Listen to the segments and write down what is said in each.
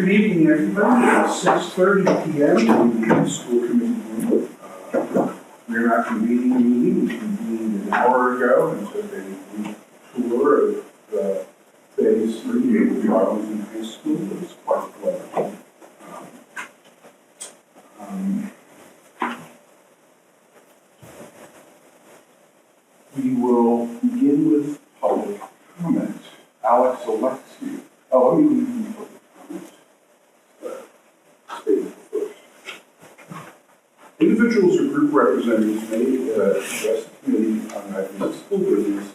Good evening, everybody. It's 6:30 p.m. in the school committee room. We're not convening a meeting. We convened an hour ago and took a brief tour of the phase 3 of the Arlington High School. It was quite clever. We will begin with public comment. Alex Alexiou. Oh, let me leave you public comment. Statement first. Individuals or group representatives may address the committee on items of school business.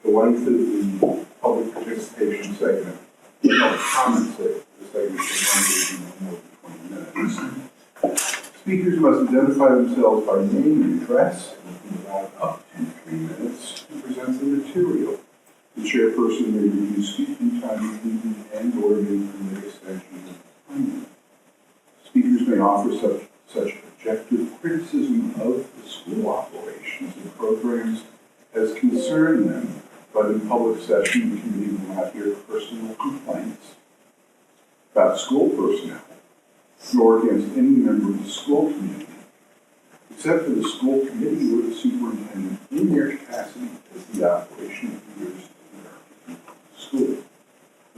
The length of the public participation segment, comment segment should be no more than 20 minutes. Speakers must identify themselves by name and address and be allowed up to 3 minutes to present the material. The chairperson may review speaking time between and or may permit extensions of time. Speakers may offer such objective criticism of the school operations and programs as concern them, but in public session the committee will not hear personal complaints about school personnel, nor against any member of the school community, except for the school committee or the superintendent in their capacity as the operation of the school.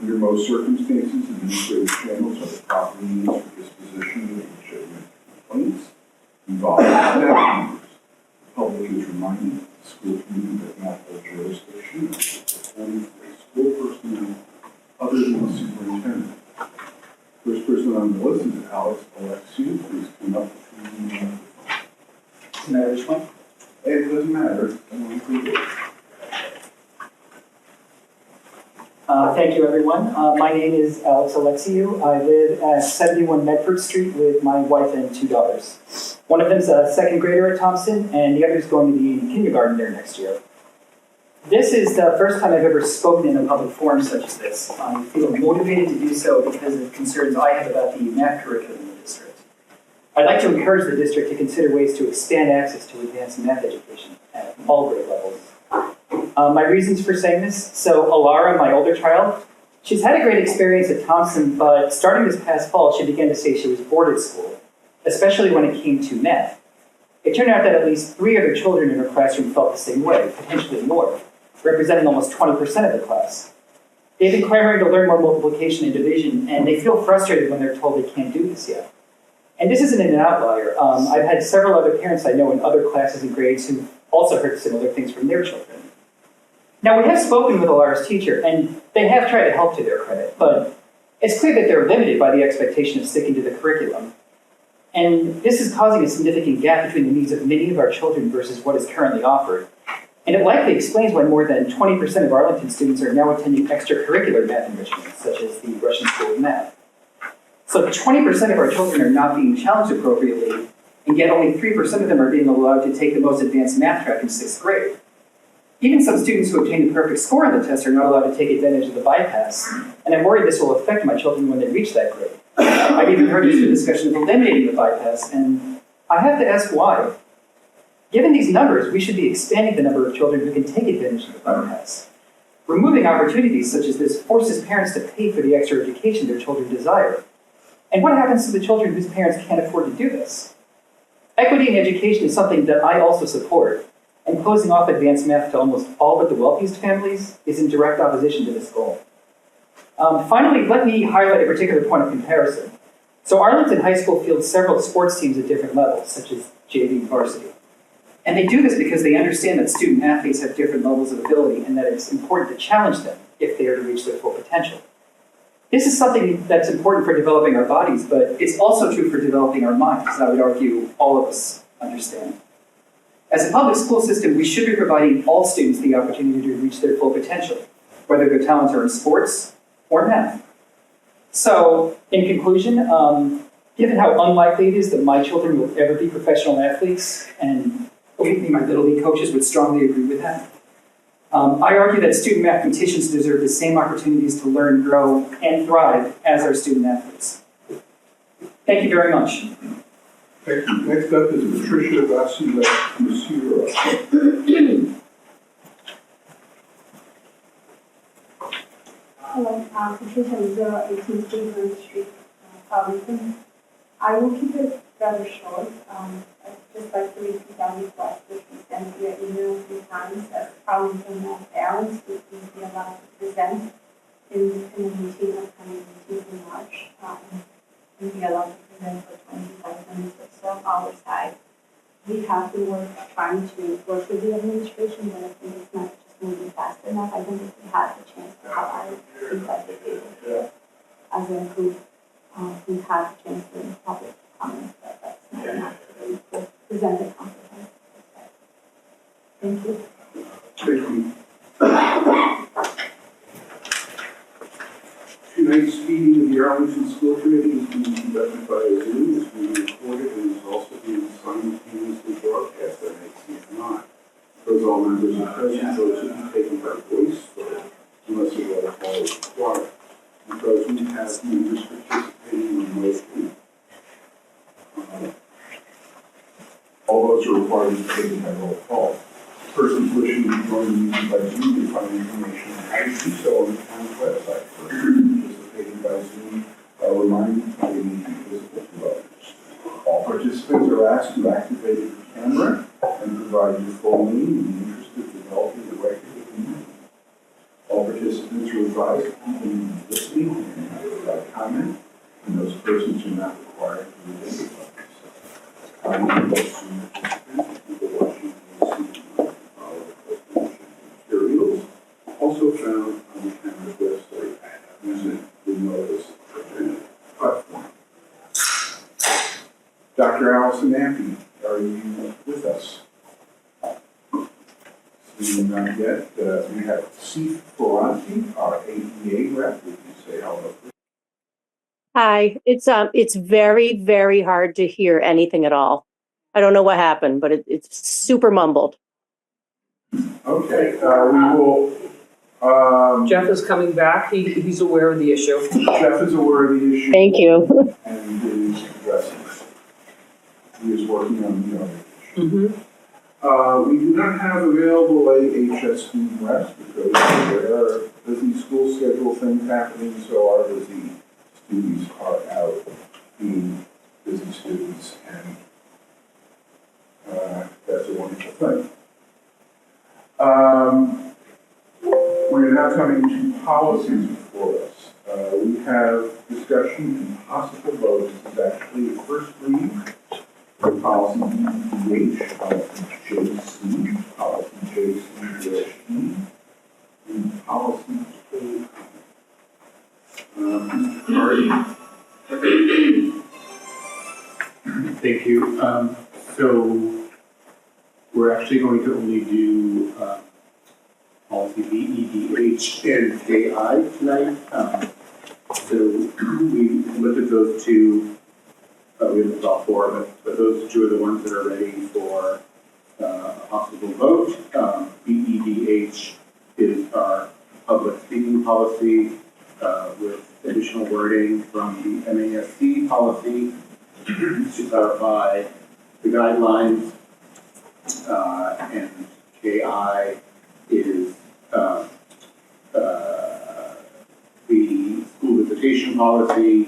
Under most circumstances, administrative channels are the proper means for disposition of legitimate complaints involving staff members. The public is reminded that the school committee does not hold jurisdiction over school personnel other than the superintendent. First person on the list is Alex Alexiou. Please come up to the microphone. Doesn't matter which one? It doesn't matter. Thank you, everyone. My name is Alex Alexiou. I live at 71 Medford Street with my wife and 2 daughters. One of them is a second grader at Thompson, and the other is going to be in kindergarten there next year. This is the first time I've ever spoken in a public forum such as this. I feel motivated to do so because of concerns I have about the math curriculum in the district. I'd like to encourage the district to consider ways to expand access to advanced math education at all grade levels. My reasons for saying this, so Alara, my older child, she's had a great experience at Thompson, but starting this past fall, she began to say she was bored at school, especially when it came to math. It turned out that at least 3 other children in her classroom felt the same way, potentially more, representing almost 20% of the class. They've been clamoring to learn more multiplication and division, and they feel frustrated when they're told they can't do this yet. And this isn't an outlier. I've had several other parents I know in other classes and grades who also heard similar things from their children. Now, we have spoken with Alara's teacher, and they have tried to help to their credit, but it's clear that they're limited by the expectation of sticking to the curriculum. And this is causing a significant gap between the needs of many of our children versus what is currently offered. And it likely explains why more than 20% of Arlington students are now attending extracurricular math enrichment, such as the Russian School of Math. So 20% of our children are not being challenged appropriately, and yet only 3% of them are being allowed to take the most advanced math track in 6th grade. Even some students who obtain a perfect score on the test are not allowed to take advantage of the bypass, and I'm worried this will affect my children when they reach that grade. I've even heard there's a discussion of eliminating the bypass, and I have to ask why. Given these numbers, we should be expanding the number of children who can take advantage of the bypass. Removing opportunities such as this forces parents to pay for the extra education their children desire. And what happens to the children whose parents can't afford to do this? Equity in education is something that I also support, and closing off advanced math to almost all but the wealthiest families is in direct opposition to this goal. Finally, let me highlight a particular point of comparison. So Arlington High School fields several sports teams at different levels, such as JV and varsity. And they do this because they understand that student athletes have different levels of ability and that it's important to challenge them if they are to reach their full potential. This is something that's important for developing our bodies, but it's also true for developing our minds, as I would argue all of us understand. As a public school system, we should be providing all students the opportunity to reach their full potential, whether their talents are in sports or math. So, in conclusion, given how unlikely it is that my children will ever be professional athletes, and believe me, my Little League coaches would strongly agree with that, I argue that student mathematicians deserve the same opportunities to learn, grow, and thrive as our student athletes. Thank you very much. Thank you. Next up is Patricia Vassila-Musura. Hello, Patricia Lizzo, 18 Stevens Street, Arlington. I will keep it rather short. I'd just like to repeat our request, which we sent via email a few times, that Arlington parents would please be allowed to present in the meeting, upcoming meeting in March, and be allowed to present for 25 minutes or so on our side. We have been trying to work with the administration, but I think it's not just moving fast enough. I don't think we had the chance to have our feedback here as a group. We've had a chance to public comments, but that's not enough to present the comprehensive perspective. Thank you. Thank you. Tonight's meeting of the Arlington School Committee is being conducted by Zoom. It's being recorded and is also being simultaneously broadcast on ACMi. Because all members are present, those will be taken by voice vote unless a roll call is required. Because we have members participating remotely, all those are required to be taken by roll call. Persons wishing to join the meeting by Zoom can find information on how to do so on the town's website. Participating by Zoom are reminded that they need to be visible to others. All participants are asked to activate your camera and provide your full name in the interest of developing the record of the meeting. All participants are advised to continue listening and not provide comment, and those persons are not required to identify themselves. Comment about Zoom participants and people watching the ACMi follow the presentation materials, also found on the town's website using the notice agenda platform. Dr. Allison Nappy, are you with us? Seeing none yet, we have Steve Ferranti, our AEA rep. Would you say hello? Hi, it's very, very hard to hear anything at all. I don't know what happened, but it's super mumbled. Okay, we will. Jeff is coming back. He's aware of the issue. Jeff is aware of the issue. Thank you. And is addressing it. He is working on the other issue. We do not have available a HSD reps because there are busy school schedule things happening, so our busy students are out being busy students, and that's a wonderful thing. We're now coming to policies before us. We have discussion and possible vote. This is actually the first reading for policy EDH, policy JC, policy JC-E, and policy K. Thank you. So we're actually going to only do policy BEDH and KI tonight. So we looked at those two. We looked at all four, but those two are the ones that are ready for a possible vote. BEDH is our public speaking policy with additional wording from the MASC policy to clarify the guidelines, and KI is the school visitation policy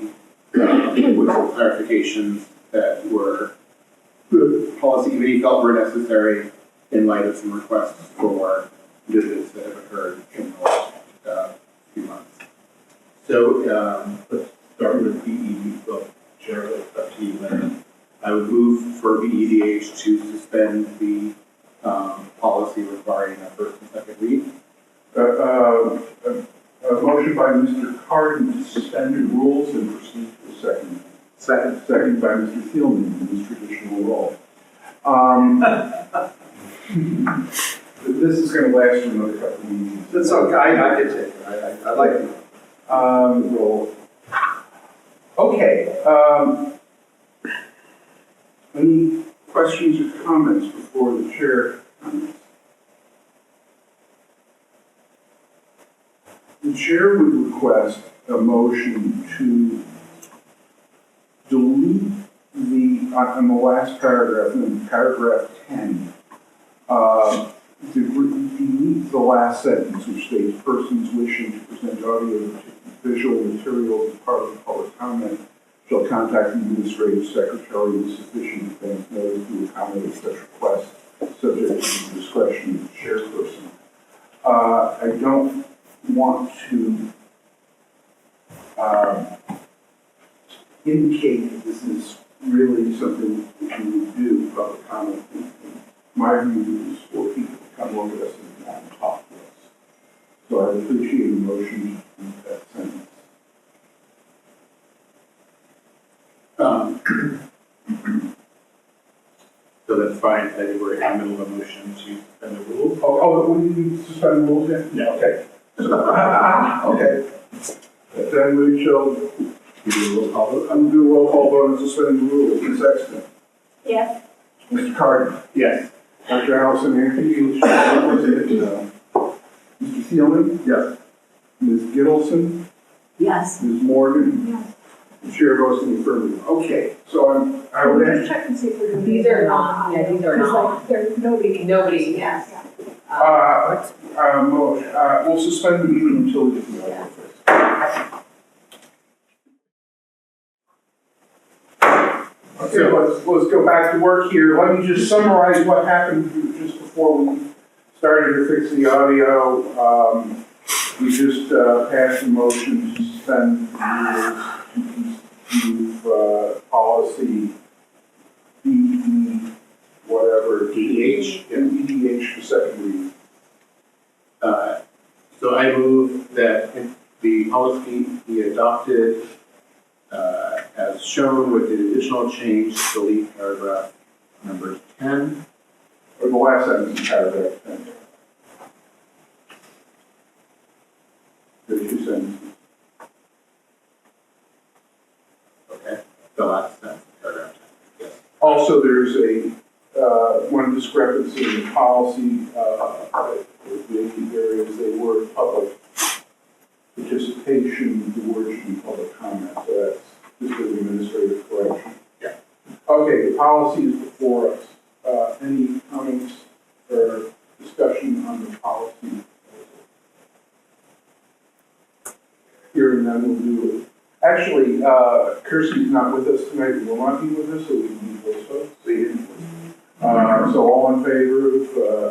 with some clarifications that were the policy committee felt were necessary in light of some requests for visits that have occurred in the last few months. So let's start with BED. So, Chair, it's up to you, Larry. I would move for BEDH to suspend the policy requiring a first and second read. A motion by Mr. Carden to suspend the rules and proceed to a second. Second by Mr. Thielman in his traditional role. This is going to last for another couple of meetings. That's okay. I can take it. I like it. Roll. Okay. Any questions or comments before the chair comments? The chair would request a motion to delete on the last paragraph, in paragraph 10, delete the last sentence, which states persons wishing to present audio visual materials as part of the public comment shall contact the administrative secretary with sufficient advance notice to accommodate such request, subject to the discretion of the chairperson. I don't want to indicate that this is really something that you would do, public comment. My view is for people to come look at us and not talk to us. So I appreciate a motion to do that sentence. So that's fine, I think we're in the middle of a motion to suspend the rules. Oh, we need to suspend the rules yet? Yeah. Okay. Okay. Then we shall Do a roll call vote? do a roll call vote and suspend the rules. Ms. Sexton? Yes. Mr. Carden? Yes. Dr. Allison Anthony? Mr. Thielman? Yes. Ms. Gittleson? Yes. Ms. Morgan? Yes. The chair votes in the affirmative. Okay, so I would Just ask, check and see if we're doing. These are not, yeah, these are not. Because like, there's nobody. Nobody, yes. we'll suspend the meeting until we get the audio fixed. Okay, let's go back to work here. Let me just summarize what happened just before we started to fix the audio. We just passed a motion to suspend the rules to move policy DE, whatever. DEH, yeah. DEH for second reading. So I move that the policy be adopted as shown with the additional change to delete paragraph number 10. Or the last sentence in paragraph 10. There's two sentences. Okay, the last sentence, paragraph 10. Yes. Also, there's one discrepancy in the policy, the areas they were public participation, the word should be public comment, so that's just an administrative correction. Yeah. Okay, the policy is before us. Any comments or discussion on the policy? Hearing none, we'll do it. Actually, Kirsty's not with us tonight, will not be with us, so we can do those votes. So all in favor of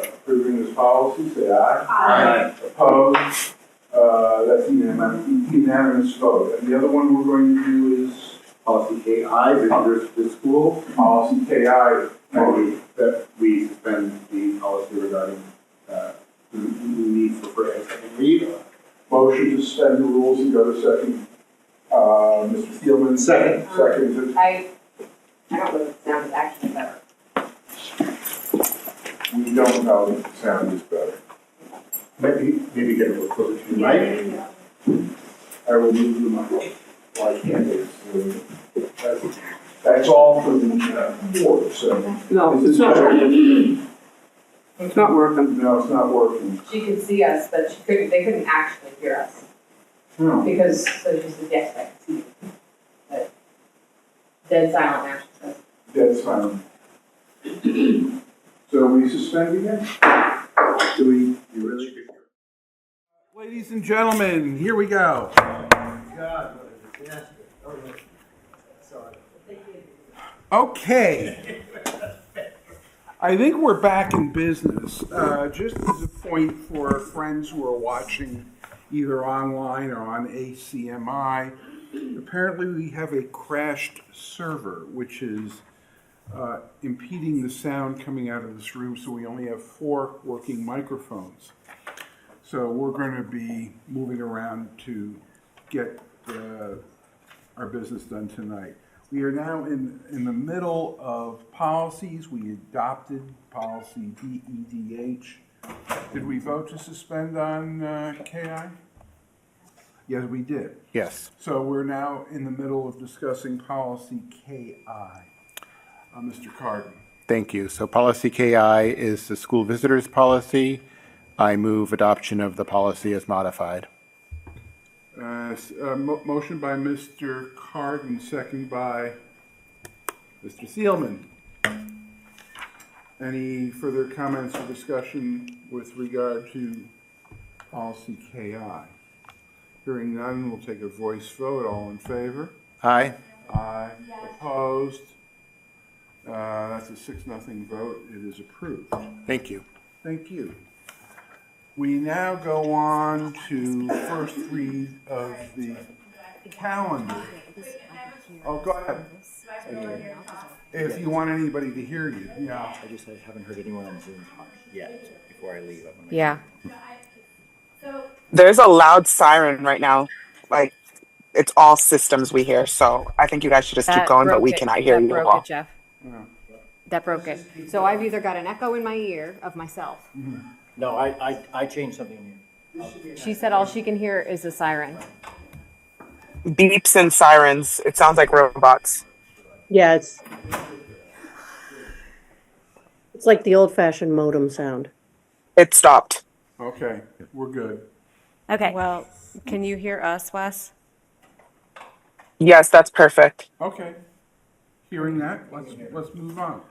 approving this policy, say aye. Aye. Opposed? That's unanimous vote. And the other one we're going to do is Policy KI, visitors to the school. policy KI. That we suspend the policy regarding the need for first and second read. Motion to suspend the rules and go to second. Mr. Thielman. Second. Second. I don't know if the sound is actually better. We don't know if the sound is better. Maybe get a little closer to the mic. I will move the mic. Why can't they? That's all for the board, so. No, it's not working. It's not working. No, it's not working. She could see us, but they couldn't actually hear us. No. Because, so she said, yes, I can see you. But dead silent now, she says. Dead silent. So we suspend again? Do we? You really? Ladies and gentlemen, here we go. God, what a disaster. Oh, no. Sorry. Okay. I think we're back in business. Just as a point for friends who are watching either online or on ACMi, apparently we have a crashed server, which is impeding the sound coming out of this room, so we only have 4 working microphones. So we're going to be moving around to get our business done tonight. We are now in the middle of policies. We adopted policy DEDH. Did we vote to suspend on KI? Yes, we did. Yes. So we're now in the middle of discussing policy KI. Mr. Carden. Thank you. So policy KI is the school visitors policy. I move adoption of the policy as modified. Motion by Mr. Carden, second by Mr. Thielman. Any further comments or discussion with regard to policy KI? Hearing none, we'll take a voice vote. All in favor? Aye. Aye. Opposed? That's a 6-0 vote. It is approved. Thank you. Thank you. We now go on to first read of the calendar. Oh, go ahead. If you want anybody to hear you, yeah. I just haven't heard anyone on Zoom talk yet before I leave. Yeah. There's a loud siren right now. Like, it's all systems we hear. So I think you guys should just keep going, but we cannot hear you That all. broke it, Jeff. That broke it. So I've either got an echo in my ear of myself. No, I changed something here. She said all she can hear is a siren. Beeps and sirens. It sounds like robots. Yeah, it's like the old-fashioned modem sound. It stopped. Okay, we're good. Okay. Well, can you hear us, Wes? Yes, that's perfect. Okay. Hearing that, let's move on.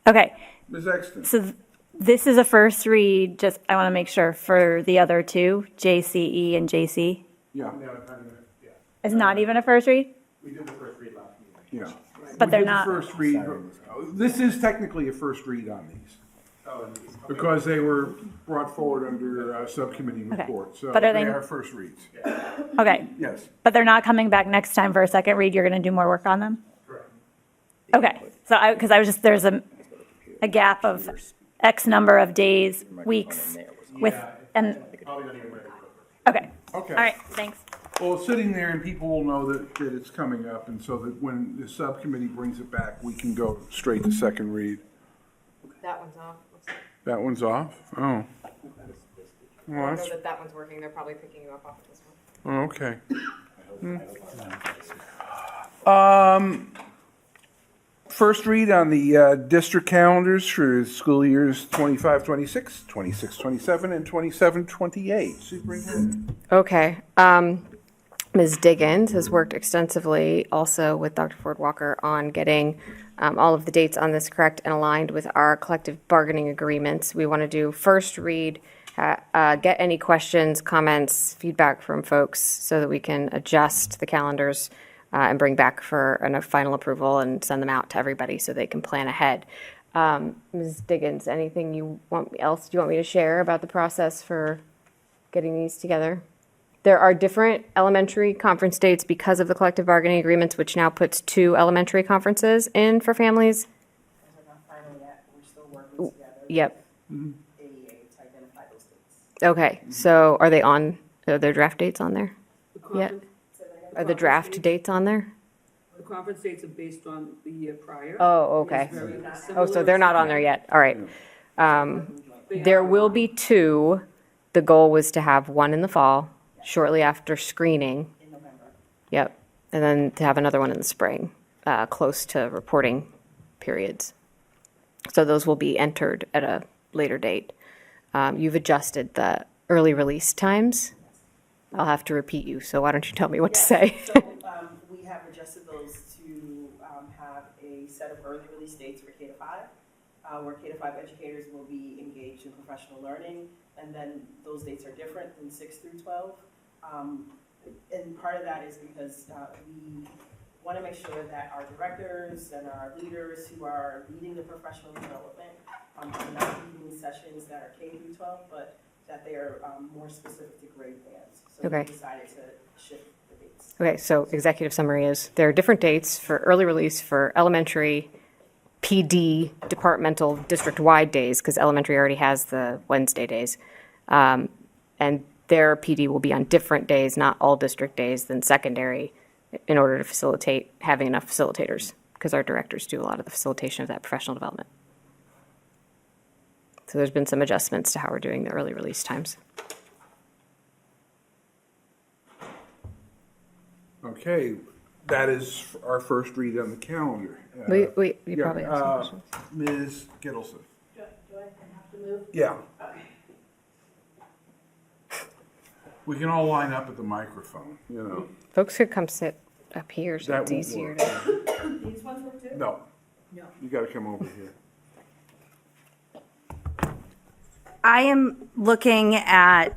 Okay, Ms. Exton. so this is a first read, just, I want to make sure, for the other two, JCE and JC. Yeah. It's not even a first read? We did the first read last meeting. Yeah. But We they're did the not. First read. This is technically a first read on these. Because they were brought forward under subcommittee Okay. report. So But are they they- are first reads. Okay, Yes. but they're not coming back next time for a second read, you're going to do more work on them? Correct. Okay, so because I was just, there's a gap of X number of days, weeks with, and, Probably not even ready. okay. Okay. All right, thanks. Well, it's sitting there and people will know that it's coming up, and so that when the subcommittee brings it back, we can go straight to second read. That one's off. That one's off? Oh. Well, I know that's, that one's working. They're probably picking you up off of this one. oh, okay. First read on the district calendars for school years 25-26, 26-27, and 27-28. Superintendent. Okay. Ms. Diggins has worked extensively also with Dr. Ford Walker on getting all of the dates on this correct and aligned with our collective bargaining agreements. We want to do first read, get any questions, comments, feedback from folks so that we can adjust the calendars and bring back for a final approval and send them out to everybody so they can plan ahead. Ms. Diggins, anything you want me to share about the process for getting these together? There are different elementary conference dates because of the collective bargaining agreements, which now puts 2 elementary conferences in for families. Those are not final yet, we're still working together. Yep. AEA to identify those dates. Okay, so are there draft dates on there? The Yeah. conference, Are the draft dates on there? the conference dates are based on the year prior. Oh, okay. It's very Oh, so similar. they're not on there yet. All right. There will be 2. The goal was to have one in the fall, shortly after screening. In November. Yep. And then to have another one in the spring, close to reporting periods. So those will be entered at a later date. You've adjusted the early release times. I'll have to repeat you, so why don't you tell me what to say? So, we have adjusted those to have a set of early release dates for K-5, where K-5 educators will be engaged in professional learning, and then those dates are different than 6 through 12. And part of that is because we want to make sure that our directors and our leaders who are leading the professional development are not leading sessions that are K through 12, but that they are more specific to grade bands. So Okay. we decided to shift the dates. Okay, so executive summary is there are different dates for early release for elementary PD departmental district-wide days, because elementary already has the Wednesday days. And their PD will be on different days, not all district days, than secondary, in order to facilitate having enough facilitators, because our directors do a lot of the facilitation of that professional development. So there's been some adjustments to how we're doing the early release times. Okay, that is our first read on the calendar. You Yeah, probably have some questions. Ms. Gittleson. Do I have to move? Yeah. We can all line up at the microphone, you know. Folks could come sit up here, so That it's won't easier work. to. These ones work too? No. No. You gotta come over here. I am looking at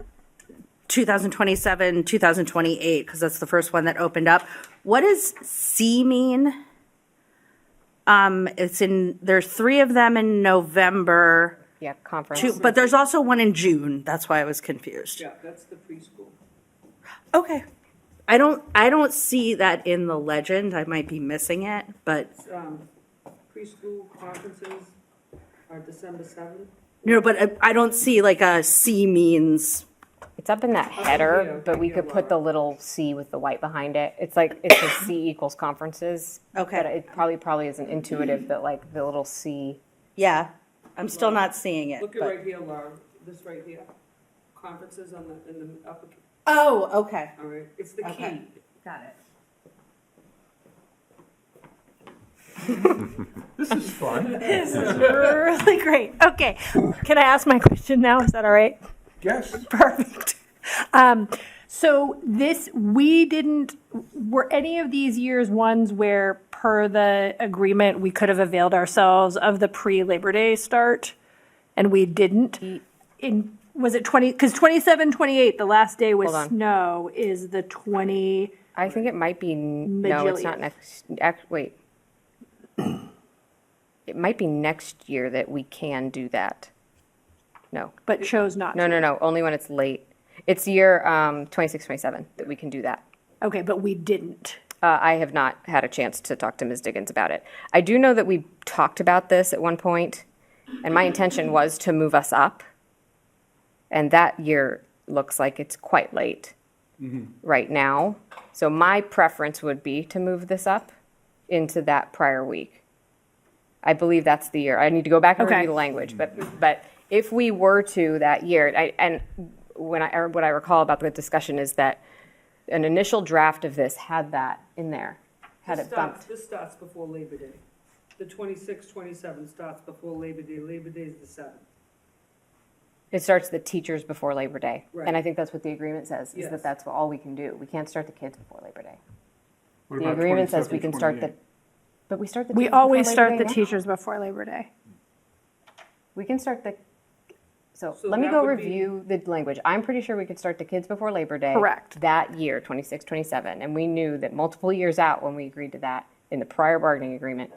2027, 2028, because that's the first one that opened up. What does C mean? There's 3 of them in November. Yeah, conference. But there's also one in June. That's why I was confused. Yeah, that's the preschool. Okay. I don't see that in the legend. I might be missing it, but Preschool conferences are December 7th. no, but I don't see like a C means. It's up in that header, but we could put the little C with the white behind it. It's like, it's a C equals conferences. Okay. But it probably isn't intuitive that like the little C. Yeah, I'm still not seeing it. Look at but- right here, Laura, this right here. Conferences in the upper, Oh, okay. all right, it's the key. Okay. Got it. This is fun. This is really great. Okay, can I ask my question now? Is that all right? Yes. Perfect. So were any of these years ones where per the agreement, we could have availed ourselves of the pre-Labor Day start and we didn't? Was it 20, because 27, 28, the last day with Hold on. snow is the 20. I think it might be, no, it's not next, wait. It might be next year that we can do that. No. But chose not to. No, only when it's late. It's year 26, 27 that we can do that. Okay, but we didn't. I have not had a chance to talk to Ms. Diggins about it. I do know that we talked about this at one point, and my intention was to move us up. And that year looks like it's quite late right now. So my preference would be to move this up into that prior week. I believe that's the year. I need to go back and review the language, but if we were to that year, what I recall about the discussion is that an initial draft of this had that in there, had it bumped. This starts before Labor Day. The 26, 27 starts before Labor Day. Labor Day is the 7th. It starts the teachers before Labor Day. Right. And I think that's what the agreement says, is Yes. that that's all we can do. We can't start the kids before Labor Day. What The about agreement says 27, we can start 28? but we start the We teachers always before start Labor the Day now. teachers before Labor Day. We can start so So let me that go would be- review the language. I'm pretty sure we could start the kids before Labor Day. Correct. That year, 26, 27. And we knew that multiple years out when we agreed to that in the prior bargaining agreement,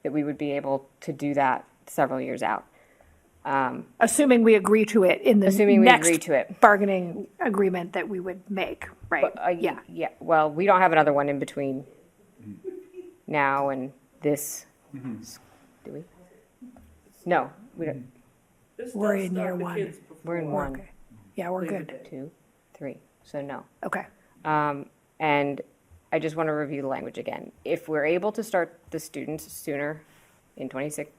that we would be able to do that several years out. Assuming we agree to it in the Assuming we next agree to it. bargaining agreement that we would make, right? Yeah. Well, we don't have another one in between now and this. Do we? No, we don't. This We're does in start year the one. kids before We're in one, Okay. Yeah, we're Labor good. Day. 2, 3. So no. Okay. And I just want to review the language again. If we're able to start the students sooner in 26,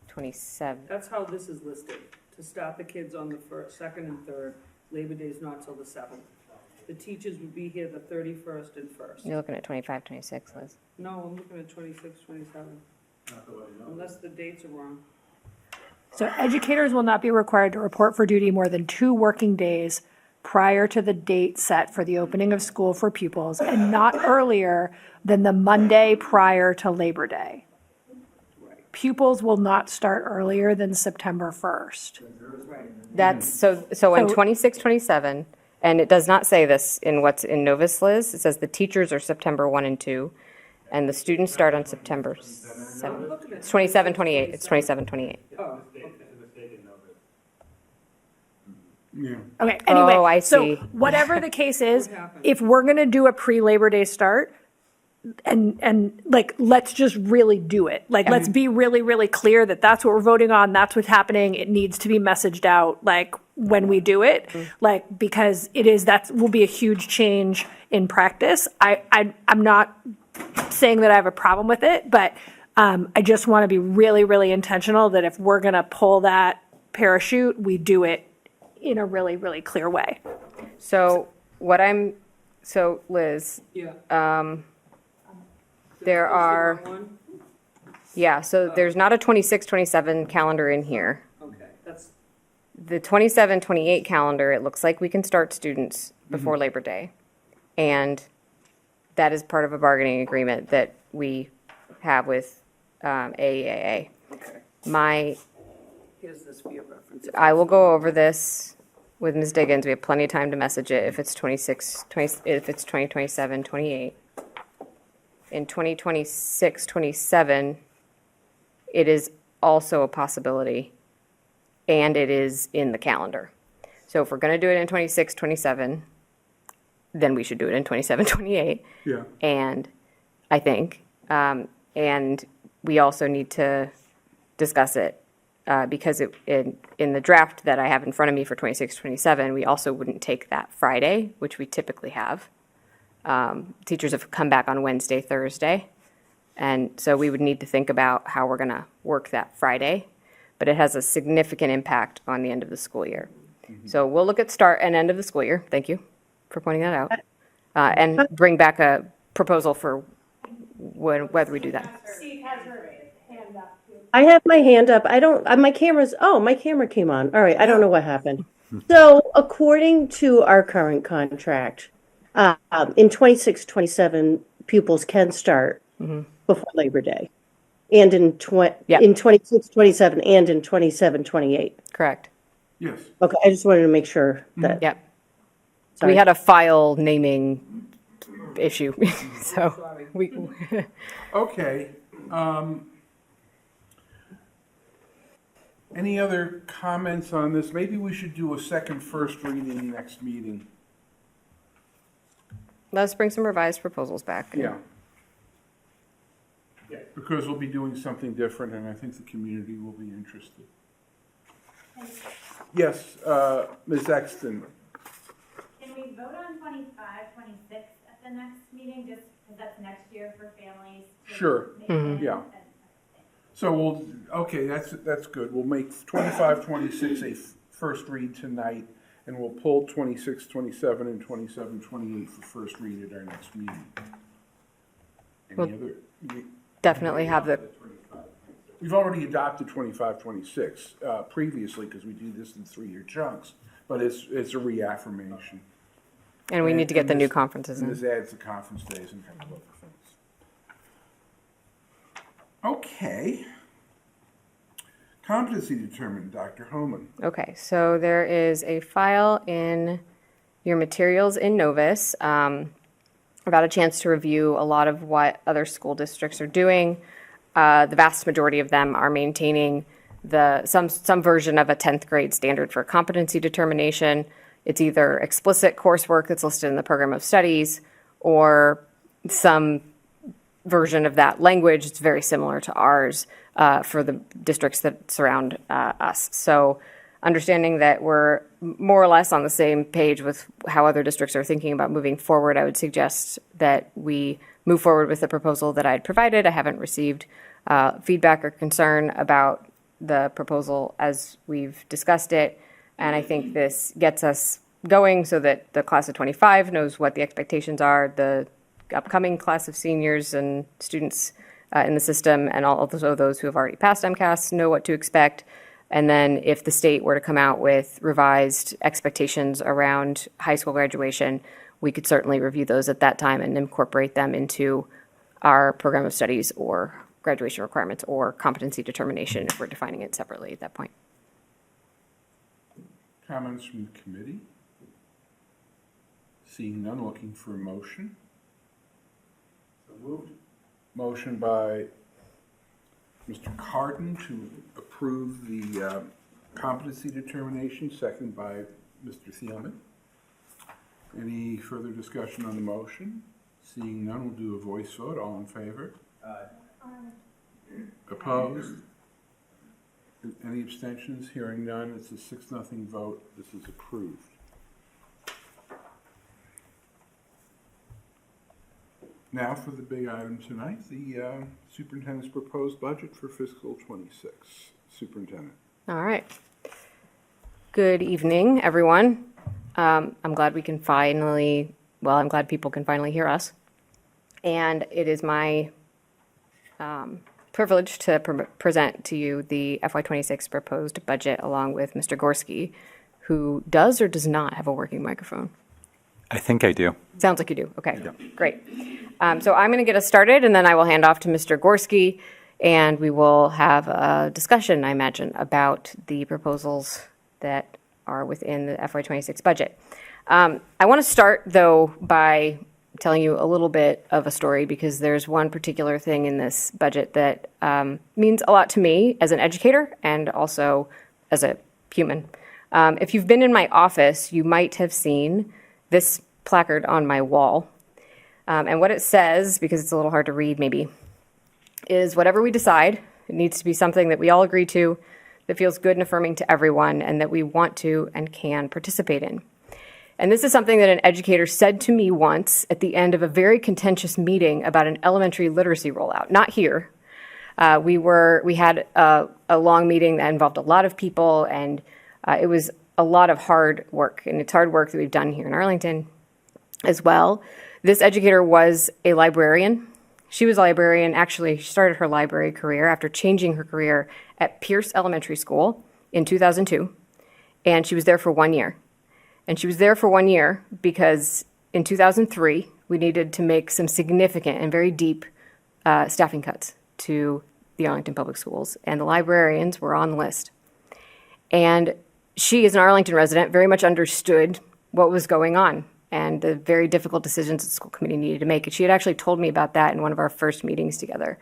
27. That's how this is listed, to start the kids on the first, second, and third. Labor Day is not till the 7th. The teachers would be here the 31st and 1st. You're looking at 25, 26, Liz. No, I'm looking at 26, 27. Unless the dates are wrong. So educators will not be required to report for duty more than 2 working days prior to the date set for the opening of school for pupils and not earlier than the Monday prior to Labor Day. Pupils will not start earlier than September 1st. That's so in 26, 27, and it does not say this in what's in Novus, Liz. It says the teachers are September 1 and 2, and the students start on September 7. It's 27, 28. It's 27, 28. Oh, Yeah. Okay, anyway, Oh, I so see. whatever the case is, What happened? if we're gonna do a pre-Labor Day start, and like, let's just really do it. Like, let's be really, really clear that that's what we're voting on, that's what's happening, it needs to be messaged out, like, when we do it. Like, because that will be a huge change in practice. I'm not saying that I have a problem with it, but I just want to be really, really intentional that if we're gonna pull that parachute, we do it in a really, really clear way. So Liz, yeah. there are, One? so there's not a 26, 27 calendar in here. Okay, that's, The 27, 28 calendar, it looks like we can start students before Labor Day. And that is part of a bargaining agreement that we have with AEAA. okay. My Here's this for your reference. I will go over this with Ms. Diggins. We have plenty of time to message it if it's 2027, 28. In 2026, 27, it is also a possibility, and it is in the calendar. So if we're going to do it in 26, 27, then we should do it in 27, 28. Yeah. And I think, and we also need to discuss it because in the draft that I have in front of me for 26, 27, we also wouldn't take that Friday, which we typically have. Teachers have come back on Wednesday, Thursday. And so we would need to think about how we're going to work that Friday. But it has a significant impact on the end of the school year. So we'll look at start and end of the school year. Thank you for pointing that out. And bring back a proposal for whether we do that. Steve has her hand up. I have my hand up. I don't, my camera came on. All right. I don't know what happened. So according to our current contract, in 26, 27, pupils can start before Labor Day. And in 26, 27, and in 27, 28. Correct. Yes. Okay, I just wanted to make sure that. Yep. Sorry. We had a file naming issue, so we. Okay. Any other comments on this? Maybe we should do a second first reading next meeting. Let's bring some revised proposals back. Yeah. Yeah, because we'll be doing something different, and I think the community will be interested. Yes, Ms. Exton. Can we vote on 25, 26 at the next meeting, just because that's next year for families? Sure. Yeah. So okay, that's good. We'll make 25, 26 a first read tonight, and we'll pull 26, 27, and 27, 28 for first read at our next meeting. Definitely have the. We've already adopted 25, 26 previously because we do this in 3-year chunks, but it's a reaffirmation. And we need to get the new conferences in. This adds the conference days and a couple other things. Okay. Competency determined, Dr. Homan. Okay, so there is a file in your materials in Novus about a chance to review a lot of what other school districts are doing. The vast majority of them are maintaining some version of a 10th grade standard for competency determination. It's either explicit coursework that's listed in the program of studies or some version of that language. It's very similar to ours for the districts that surround us. So understanding that we're more or less on the same page with how other districts are thinking about moving forward, I would suggest that we move forward with the proposal that I had provided. I haven't received feedback or concern about the proposal as we've discussed it. And I think this gets us going so that the class of 25 knows what the expectations are, the upcoming class of seniors and students in the system, and also those who have already passed MCAS know what to expect. And then if the state were to come out with revised expectations around high school graduation, we could certainly review those at that time and incorporate them into our program of studies or graduation requirements or competency determination if we're defining it separately at that point. Comments from the committee? Seeing none, looking for a motion. So moved. Motion by Mr. Carden to approve the competency determination, second by Mr. Thielman. Any further discussion on the motion? Seeing none, we'll do a voice vote. All in favor? Opposed? Any abstentions? Hearing none, it's a 6-0 vote. This is approved. Now for the big item tonight, the superintendent's proposed budget for fiscal 26. Superintendent. All right. Good evening, everyone. I'm glad we can I'm glad people can finally hear us. And it is my privilege to present to you the FY26 proposed budget along with Mr. Gorski, who does or does not have a working microphone. I think I do. Sounds like you do. Okay, great. So I'm going to get us started, and then I will hand off to Mr. Gorski. And we will have a discussion, I imagine, about the proposals that are within the FY26 budget. I want to start, though, by telling you a little bit of a story, because there's one particular thing in this budget that means a lot to me as an educator and also as a human. If you've been in my office, you might have seen this placard on my wall. And what it says, because it's a little hard to read maybe, is whatever we decide, it needs to be something that we all agree to, that feels good and affirming to everyone, and that we want to and can participate in. And this is something that an educator said to me once at the end of a very contentious meeting about an elementary literacy rollout. Not here. We had a long meeting that involved a lot of people, and it was a lot of hard work. And it's hard work that we've done here in Arlington as well. This educator was a librarian. She was a librarian. Actually, she started her library career after changing her career at Pierce Elementary School in 2002. And she was there for 1 year. And she was there for 1 year because in 2003, we needed to make some significant and very deep staffing cuts to the Arlington Public Schools. And the librarians were on the list. And she, as an Arlington resident, very much understood what was going on and the very difficult decisions the school committee needed to make. And she had actually told me about that in one of our first meetings together,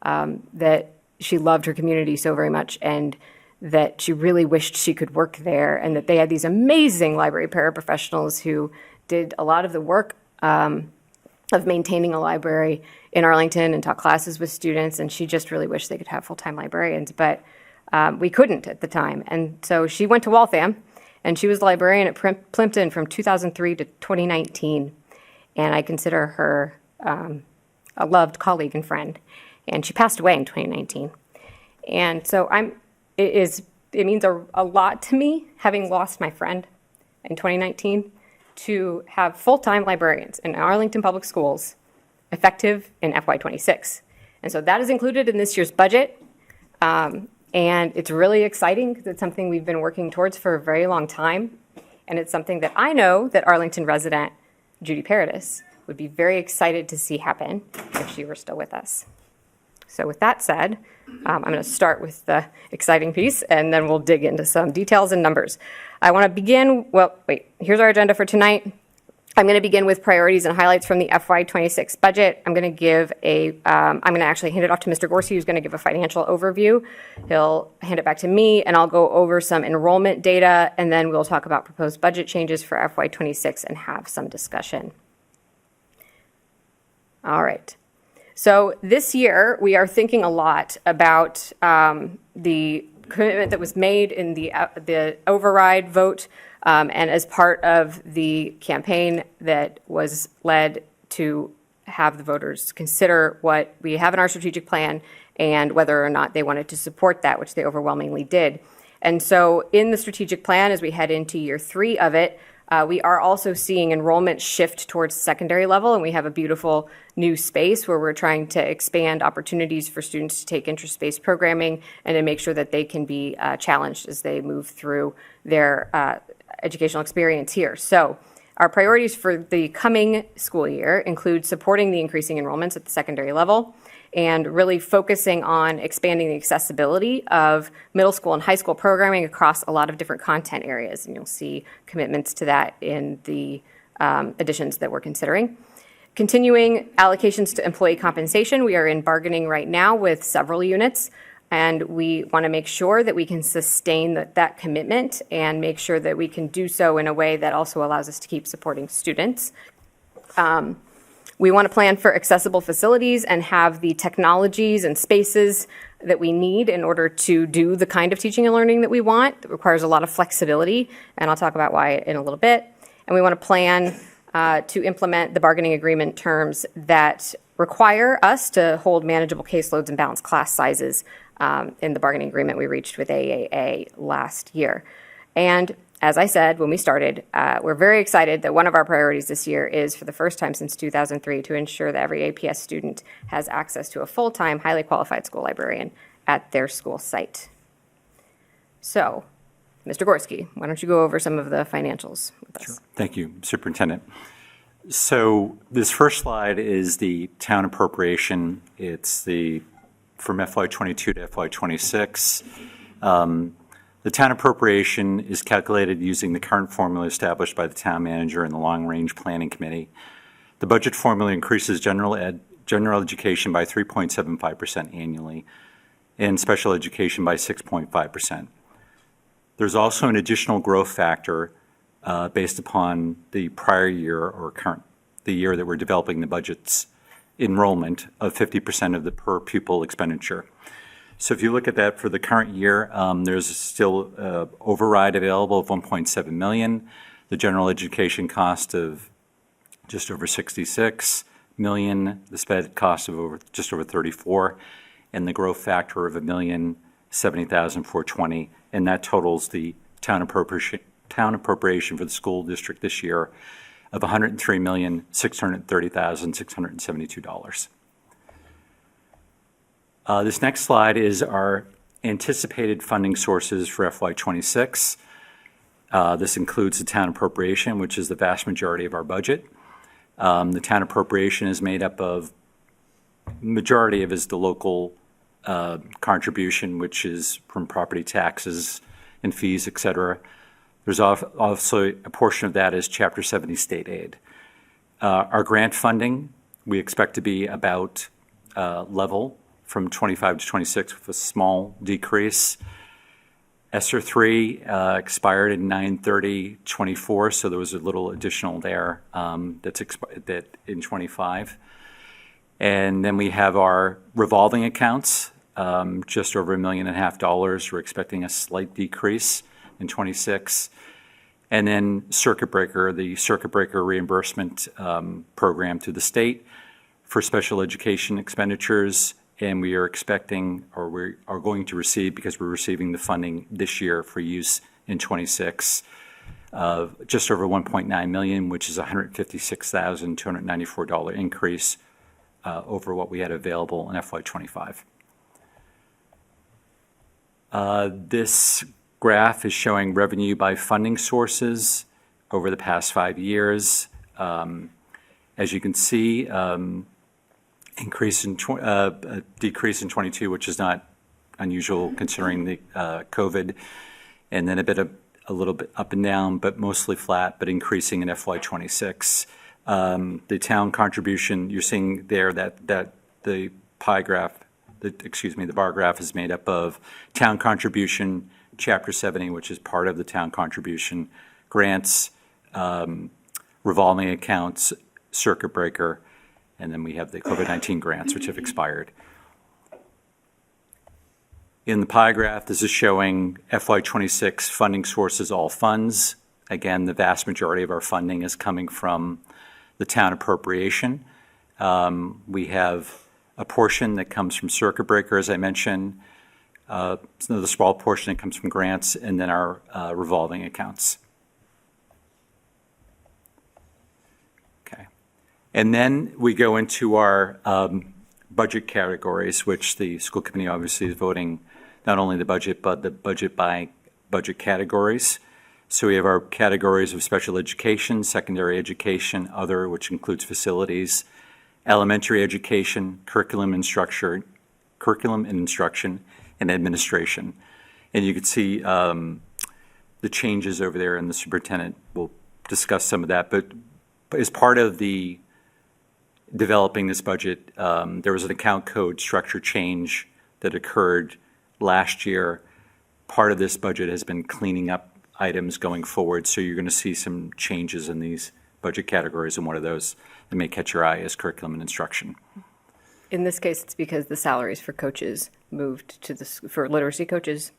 that she loved her community so very much and that she really wished she could work there, and that they had these amazing library paraprofessionals who did a lot of the work of maintaining a library in Arlington and taught classes with students, and she just really wished they could have full-time librarians, but we couldn't at the time. And so she went to Waltham, and she was the librarian at Plimpton from 2003 to 2019, and I consider her a loved colleague and friend, and she passed away in 2019. And so it means a lot to me, having lost my friend in 2019, to have full-time librarians in Arlington Public Schools effective in FY26. And so that is included in this year's budget. And it's really exciting because it's something we've been working towards for a very long time. And it's something that I know that Arlington resident Judy Paradis would be very excited to see happen if she were still with us. So with that said, I'm going to start with the exciting piece, and then we'll dig into some details and numbers. I want to begin, here's our agenda for tonight. I'm going to begin with priorities and highlights from the FY26 budget. I'm going to actually hand it off to Mr. Gorski, who's going to give a financial overview. He'll hand it back to me, and I'll go over some enrollment data, and then we'll talk about proposed budget changes for FY26 and have some discussion. All right. So this year, we are thinking a lot about the commitment that was made in the override vote, and as part of the campaign that was led to have the voters consider what we have in our strategic plan and whether or not they wanted to support that, which they overwhelmingly did. And so in the strategic plan, as we head into year 3 of it, we are also seeing enrollment shift towards secondary level, and we have a beautiful new space where we're trying to expand opportunities for students to take interest-based programming and to make sure that they can be challenged as they move through their educational experience here. So our priorities for the coming school year include supporting the increasing enrollments at the secondary level and really focusing on expanding the accessibility of middle school and high school programming across a lot of different content areas. And you'll see commitments to that in the additions that we're considering. Continuing allocations to employee compensation. We are in bargaining right now with several units, and we want to make sure that we can sustain that commitment and make sure that we can do so in a way that also allows us to keep supporting students. We want to plan for accessible facilities and have the technologies and spaces that we need in order to do the kind of teaching and learning that we want. It requires a lot of flexibility, and I'll talk about why in a little bit. And we want to plan to implement the bargaining agreement terms that require us to hold manageable caseloads and balance class sizes in the bargaining agreement we reached with AAA last year. And as I said when we started, we're very excited that one of our priorities this year is, for the first time since 2003, to ensure that every APS student has access to a full-time, highly qualified school librarian at their school site. So, Mr. Gorski, why don't you go over some of the financials with us? Sure. Thank you, Superintendent. So this first slide is the town appropriation. It's the from FY22 to FY26. The town appropriation is calculated using the current formula established by the town manager and the long-range planning committee. The budget formula increases general education by 3.75% annually and special education by 6.5%. There's also an additional growth factor based upon the prior year or the year that we're developing the budget's enrollment of 50% of the per pupil expenditure. So if you look at that for the current year, there's still override available of 1.7 million, the general education cost of just over 66 million, the sped cost of just over 34, and the growth factor of $1,070,420, and that totals the town appropriation for the school district this year of $103,630,672. This next slide is our anticipated funding sources for FY26. This includes the town appropriation, which is the vast majority of our budget. The town appropriation is made up of, majority of is the local contribution, which is from property taxes and fees, et cetera. There's also a portion of that is Chapter 70 state aid. Our grant funding, we expect to be about level from 25 to 26 with a small decrease. ESSER 3 expired in 9/30/24, so there was a little additional there that in 25. And then we have our revolving accounts, just over $1.5 million. We're expecting a slight decrease in 26. And then the circuit breaker reimbursement program through the state for special education expenditures. And we are expecting, or we are going to receive, because we're receiving the funding this year for use in 26, just over 1.9 million, which is a $156,294 increase over what we had available in FY25. This graph is showing revenue by funding sources over the past 5 years. As you can see, decrease in 22, which is not unusual considering the COVID, and then a little bit up and down, but mostly flat, but increasing in FY26. The town contribution, you're seeing there that the bar graph is made up of town contribution, Chapter 70, which is part of the town contribution, grants, revolving accounts, circuit breaker, and then we have the COVID-19 grants, which have expired. In the pie graph, this is showing FY26 funding sources, all funds. Again, the vast majority of our funding is coming from the town appropriation. We have a portion that comes from circuit breaker, as I mentioned, another small portion that comes from grants, and then our revolving accounts. And then we go into our budget categories, which the school committee obviously is voting not only the budget, but the budget by budget categories. So we have our categories of special education, secondary education, other, which includes facilities, elementary education, curriculum and instruction, and administration. And you can see the changes over there, and the superintendent will discuss some of that. But as part of the developing this budget, there was an account code structure change that occurred last year. Part of this budget has been cleaning up items going forward, so you're going to see some changes in these budget categories, and one of those that may catch your eye is curriculum and instruction. In this case, it's because the salaries for coaches moved to for literacy coaches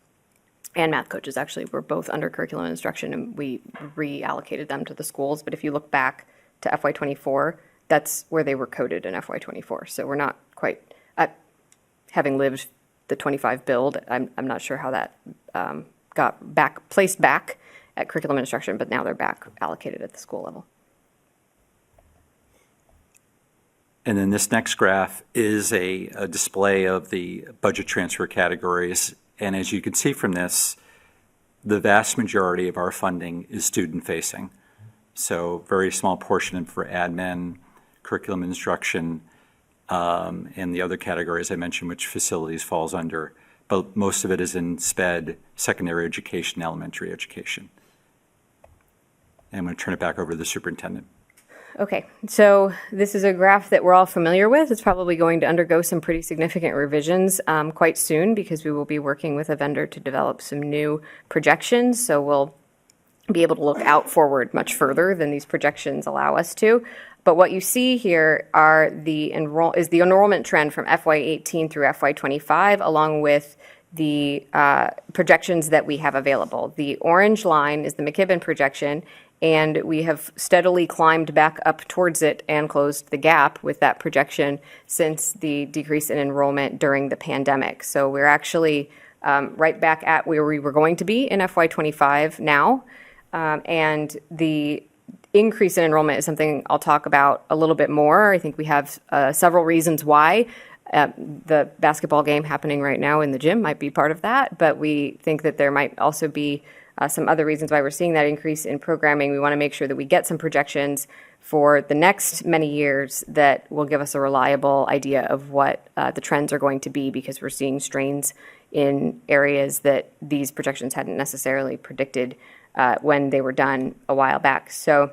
and math coaches actually were both under curriculum and instruction, and we reallocated them to the schools. But if you look back to FY24, that's where they were coded in FY24. So we're not quite having lived the 25 build. I'm not sure how that got placed back at curriculum and instruction, but now they're back allocated at the school level. And then this next graph is a display of the budget transfer categories. And as you can see from this, the vast majority of our funding is student-facing. So very small portion for admin, curriculum instruction, and the other categories I mentioned, which facilities falls under. But most of it is in SPED, secondary education, elementary education. And I'm going to turn it back over to the superintendent. Okay, so this is a graph that we're all familiar with. It's probably going to undergo some pretty significant revisions quite soon because we will be working with a vendor to develop some new projections. So we'll be able to look out forward much further than these projections allow us to. But what you see here are the enrollment trend from FY18 through FY25, along with the projections that we have available. The orange line is the McKibben projection, and we have steadily climbed back up towards it and closed the gap with that projection since the decrease in enrollment during the pandemic. So we're actually right back at where we were going to be in FY25 now. And the increase in enrollment is something I'll talk about a little bit more. I think we have several reasons why. The basketball game happening right now in the gym might be part of that, but we think that there might also be some other reasons why we're seeing that increase in programming. We want to make sure that we get some projections for the next many years that will give us a reliable idea of what the trends are going to be, because we're seeing strains in areas that these projections hadn't necessarily predicted when they were done a while back. So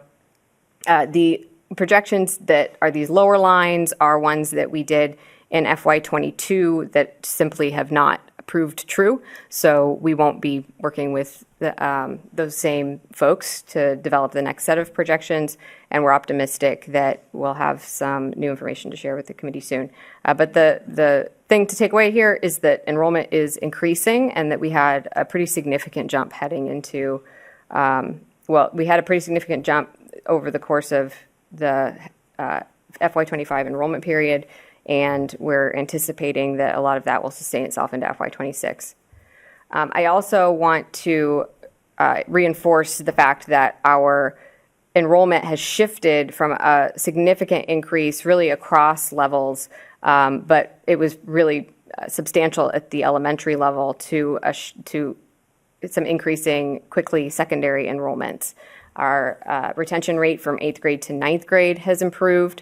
the projections that are these lower lines are ones that we did in FY22 that simply have not proved true. So we won't be working with those same folks to develop the next set of projections, and we're optimistic that we'll have some new information to share with the committee soon. But the thing to take away here is that enrollment is increasing, and that we had a pretty significant jump heading into, we had a pretty significant jump over the course of the FY25 enrollment period, and we're anticipating that a lot of that will sustain itself into FY26. I also want to reinforce the fact that our enrollment has shifted from a significant increase really across levels, but it was really substantial at the elementary level to some increasing quickly secondary enrollments. Our retention rate from 8th grade to 9th grade has improved.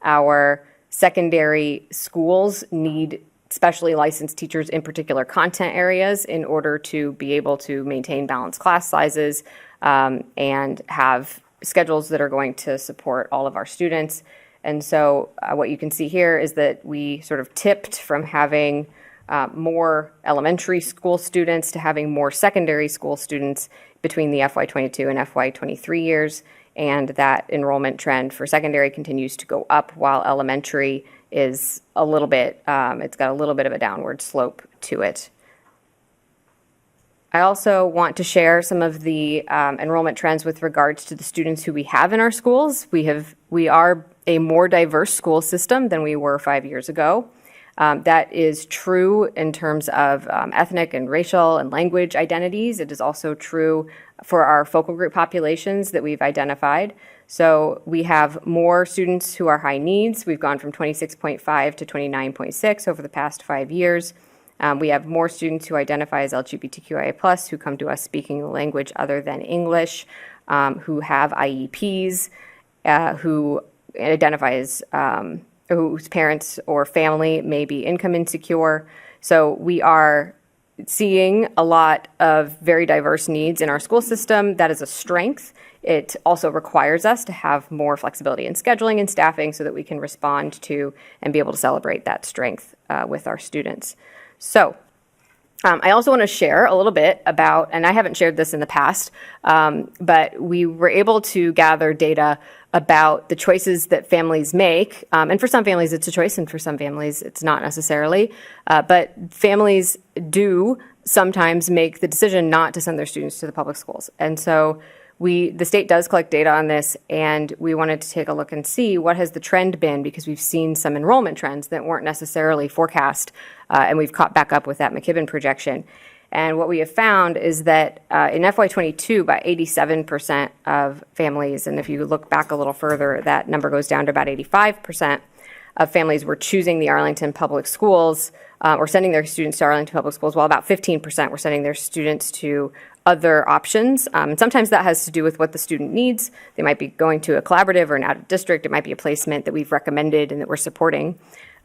Our secondary schools need specially licensed teachers in particular content areas in order to be able to maintain balanced class sizes and have schedules that are going to support all of our students. And so what you can see here is that we sort of tipped from having more elementary school students to having more secondary school students between the FY22 and FY23 years. And that enrollment trend for secondary continues to go up, while elementary is a little bit, it's got a little bit of a downward slope to it. I also want to share some of the enrollment trends with regards to the students who we have in our schools. We are a more diverse school system than we were 5 years ago. That is true in terms of ethnic and racial and language identities. It is also true for our focal group populations that we've identified. So we have more students who are high needs. We've gone from 26.5 to 29.6 over the past 5 years. We have more students who identify as LGBTQIA+, who come to us speaking a language other than English, who have IEPs, who identify as whose parents or family may be income insecure. So we are seeing a lot of very diverse needs in our school system. That is a strength. It also requires us to have more flexibility in scheduling and staffing so that we can respond to and be able to celebrate that strength with our students. So I also want to share a little bit about, and I haven't shared this in the past, but we were able to gather data about the choices that families make. And for some families it's a choice, and for some families it's not necessarily. But families do sometimes make the decision not to send their students to the public schools. And so the state does collect data on this, and we wanted to take a look and see what has the trend been, because we've seen some enrollment trends that weren't necessarily forecast, and we've caught back up with that McKibben projection. And what we have found is that in FY22, about 87% of families, and if you look back a little further, that number goes down to about 85% of families were choosing the Arlington Public Schools or sending their students to Arlington Public Schools, while about 15% were sending their students to other options. And sometimes that has to do with what the student needs. They might be going to a collaborative or an out of district. It might be a placement that we've recommended and that we're supporting.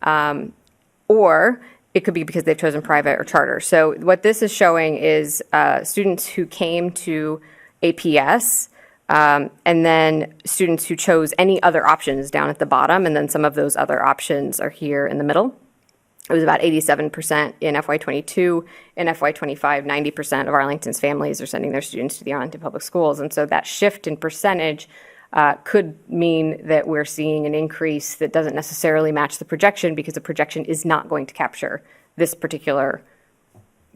or it could be because they've chosen private or charter. So what this is showing is students who came to APS, and then students who chose any other options down at the bottom, and then some of those other options are here in the middle. It was about 87% in FY22. In FY25, 90% of Arlington's families are sending their students to the Arlington Public Schools. And so that shift in percentage could mean that we're seeing an increase that doesn't necessarily match the projection, because the projection is not going to capture this particular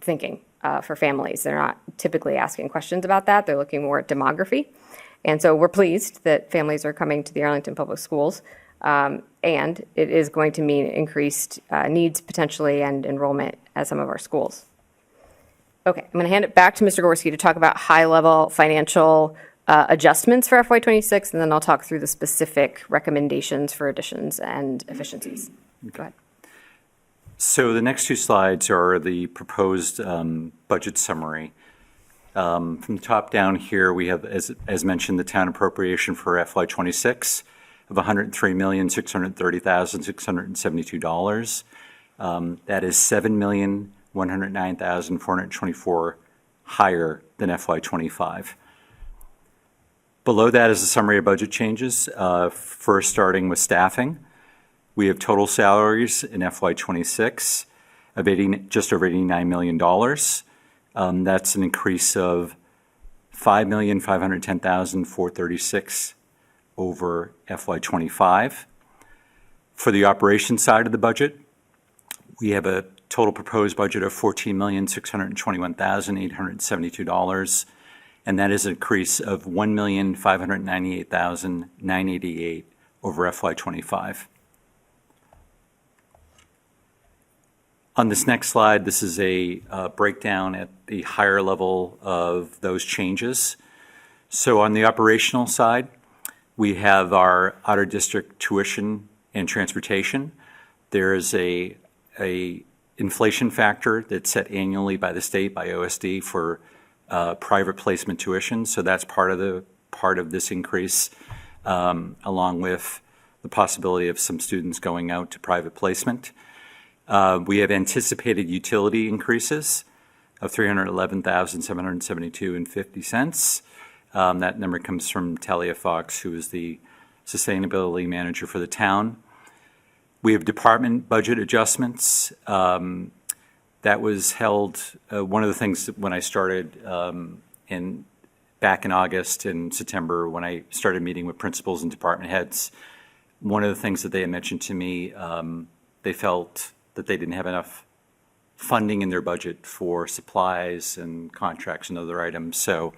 thinking for families. They're not typically asking questions about that. They're looking more at demography. And so we're pleased that families are coming to the Arlington Public Schools. And it is going to mean increased needs potentially and enrollment at some of our schools. Okay, I'm going to hand it back to Mr. Gorski to talk about high-level financial adjustments for FY26, and then I'll talk through the specific recommendations for additions and efficiencies. Go ahead. So the next two slides are the proposed budget summary. From the top down here, we have, as mentioned, the town appropriation for FY26 of $103,630,672. That is $7,109,424 higher than FY25. Below that is a summary of budget changes. First, starting with staffing, we have total salaries in FY26 of just over $89 million. That's an increase of $5,510,436 over FY25. For the operations side of the budget, we have a total proposed budget of $14,621,872, and that is an increase of $1,598,988 over FY25. On this next slide, this is a breakdown at the higher level of those changes. So on the operational side, we have our out-of-district tuition and transportation. There is a inflation factor that's set annually by the state, by OSD, for private placement tuition. So that's part of this increase, along with the possibility of some students going out to private placement. We have anticipated utility increases of $311,772.50. That number comes from Talia Fox, who is the sustainability manager for the town. We have department budget adjustments. That was held, one of the things that when I started back in August and September, when I started meeting with principals and department heads, one of the things that they had mentioned to me, they felt that they didn't have enough funding in their budget for supplies and contracts and other items. So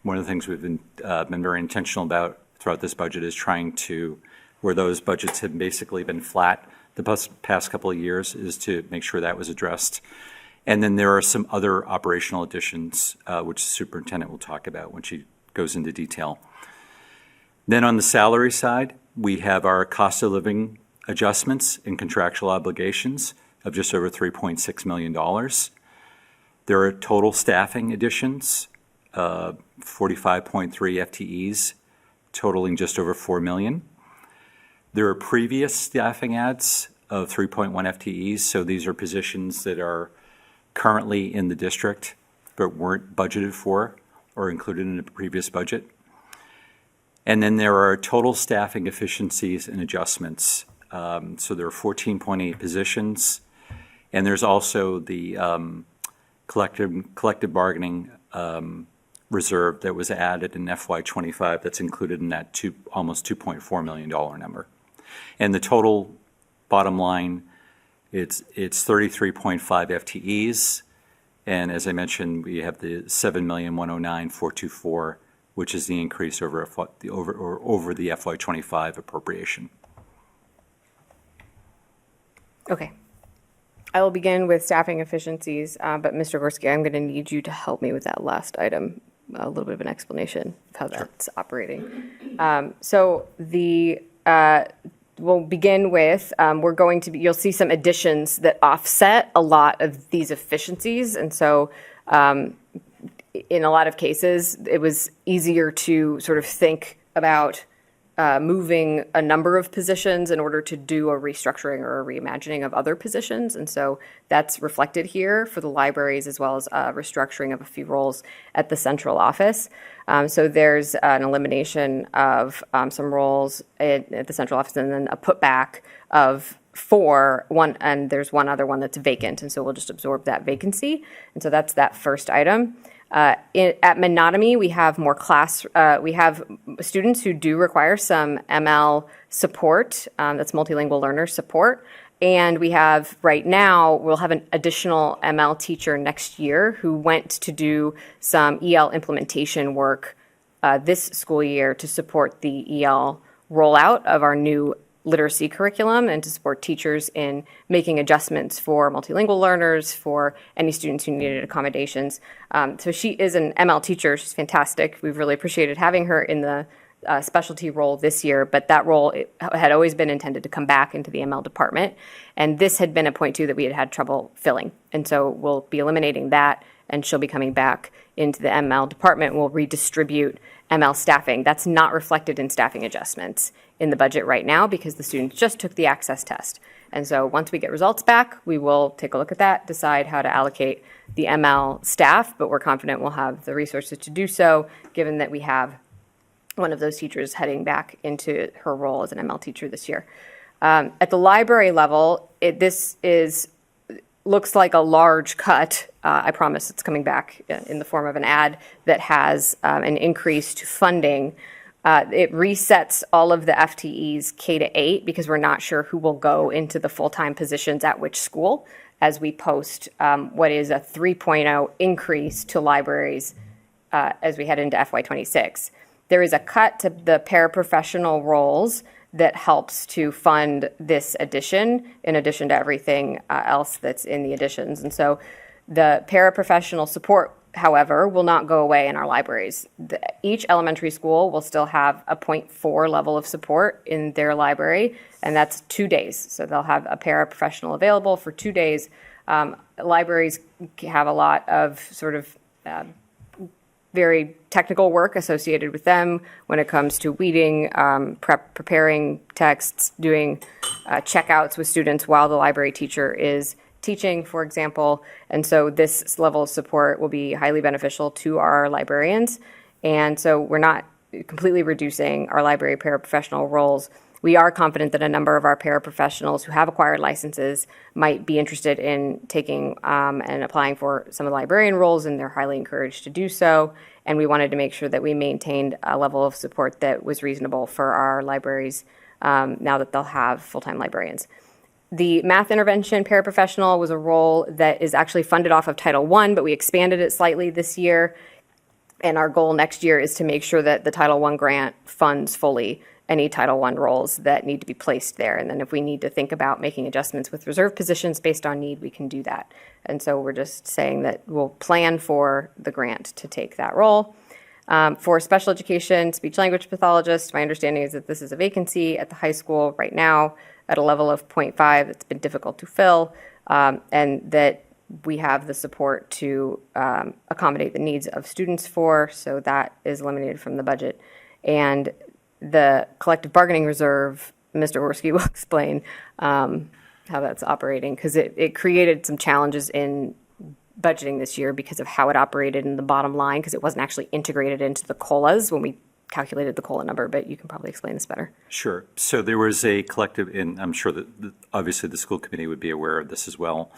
one of the things we've been very intentional about throughout this budget is trying to, where those budgets have basically been flat the past couple of years, is to make sure that was addressed. And then there are some other operational additions, which the superintendent will talk about when she goes into detail. Then on the salary side, we have our cost of living adjustments and contractual obligations of just over $3.6 million. There are total staffing additions, 45.3 FTEs, totaling just over $4 million. There are previous staffing adds of 3.1 FTEs, so these are positions that are currently in the district but weren't budgeted for or included in the previous budget. And then there are total staffing efficiencies and adjustments. So there are 14.8 positions, and there's also the collective bargaining reserve that was added in FY25 that's included in that almost $2.4 million number. And the total bottom line, it's 33.5 FTEs, and as I mentioned, we have the $7,109,424, which is the increase over the FY25 appropriation. Okay. I will begin with staffing efficiencies, but Mr. Gorski, I'm going to need you to help me with that last item, a little bit of an explanation of how that's operating. So we'll begin with, you'll see some additions that offset a lot of these efficiencies. And so in a lot of cases, it was easier to sort of think about moving a number of positions in order to do a restructuring or a reimagining of other positions. And so that's reflected here for the libraries, as well as restructuring of a few roles at the central office. So there's an elimination of some roles at the central office, and then a putback of one, and there's one other one that's vacant. And so we'll just absorb that vacancy. And so that's that first item. At Menotomy, we have more we have students who do require some ML support, that's multilingual learner support. And we have right now, we'll have an additional ML teacher next year who went to do some EL implementation work this school year to support the EL rollout of our new literacy curriculum and to support teachers in making adjustments for multilingual learners, for any students who needed accommodations. So she is an ML teacher. She's fantastic. We've really appreciated having her in the specialty role this year, but that role had always been intended to come back into the ML department. And this had been a point too that we had had trouble filling. And so we'll be eliminating that, and she'll be coming back into the ML department. We'll redistribute ML staffing. That's not reflected in staffing adjustments in the budget right now because the students just took the access test. And so once we get results back, we will take a look at that, decide how to allocate the ML staff, but we're confident we'll have the resources to do so, given that we have one of those teachers heading back into her role as an ML teacher this year. At the library level, this looks like a large cut. I promise it's coming back in the form of an ad that has an increased funding. It resets all of the FTEs K-8 because we're not sure who will go into the full-time positions at which school as we post what is a 3.0 increase to libraries as we head into FY26. There is a cut to the paraprofessional roles that helps to fund this addition in addition to everything else that's in the additions. And so the paraprofessional support, however, will not go away in our libraries. Each elementary school will still have a 0.4 level of support in their library, and that's 2 days. So they'll have a paraprofessional available for 2 days. Libraries have a lot of sort of very technical work associated with them when it comes to weeding, preparing texts, doing checkouts with students while the library teacher is teaching, for example. And so this level of support will be highly beneficial to our librarians. And so we're not completely reducing our library paraprofessional roles. We are confident that a number of our paraprofessionals who have acquired licenses might be interested in taking and applying for some of the librarian roles, and they're highly encouraged to do so. And we wanted to make sure that we maintained a level of support that was reasonable for our libraries now that they'll have full-time librarians. The math intervention paraprofessional was a role that is actually funded off of Title I, but we expanded it slightly this year. And our goal next year is to make sure that the Title I grant funds fully any Title I roles that need to be placed there. And then if we need to think about making adjustments with reserve positions based on need, we can do that. And so we're just saying that we'll plan for the grant to take that role. For special education, speech language pathologist, my understanding is that this is a vacancy at the high school right now at a level of 0.5. It's been difficult to fill, and that we have the support to accommodate the needs of students for, so that is eliminated from the budget. And the collective bargaining reserve, Mr. Orski will explain how that's operating, because it created some challenges in budgeting this year because of how it operated in the bottom line, because it wasn't actually integrated into the COLAs when we calculated the COLA number, but you can probably explain this better. Sure. So there was a collective, and I'm sure that obviously the school committee would be aware of this as well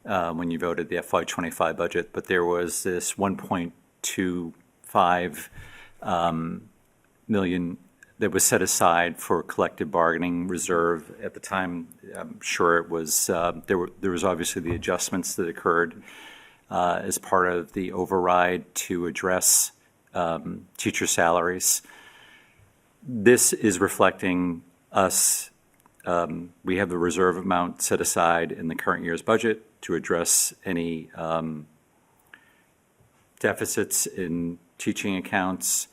when you voted the FY25 budget, but there was this 1.25 million that was set aside for collective bargaining reserve at the time. I'm sure it was, there was obviously the adjustments that occurred as part of the override to address teacher salaries. This is reflecting us. We have the reserve amount set aside in the current year's budget to address any deficits in teaching accounts.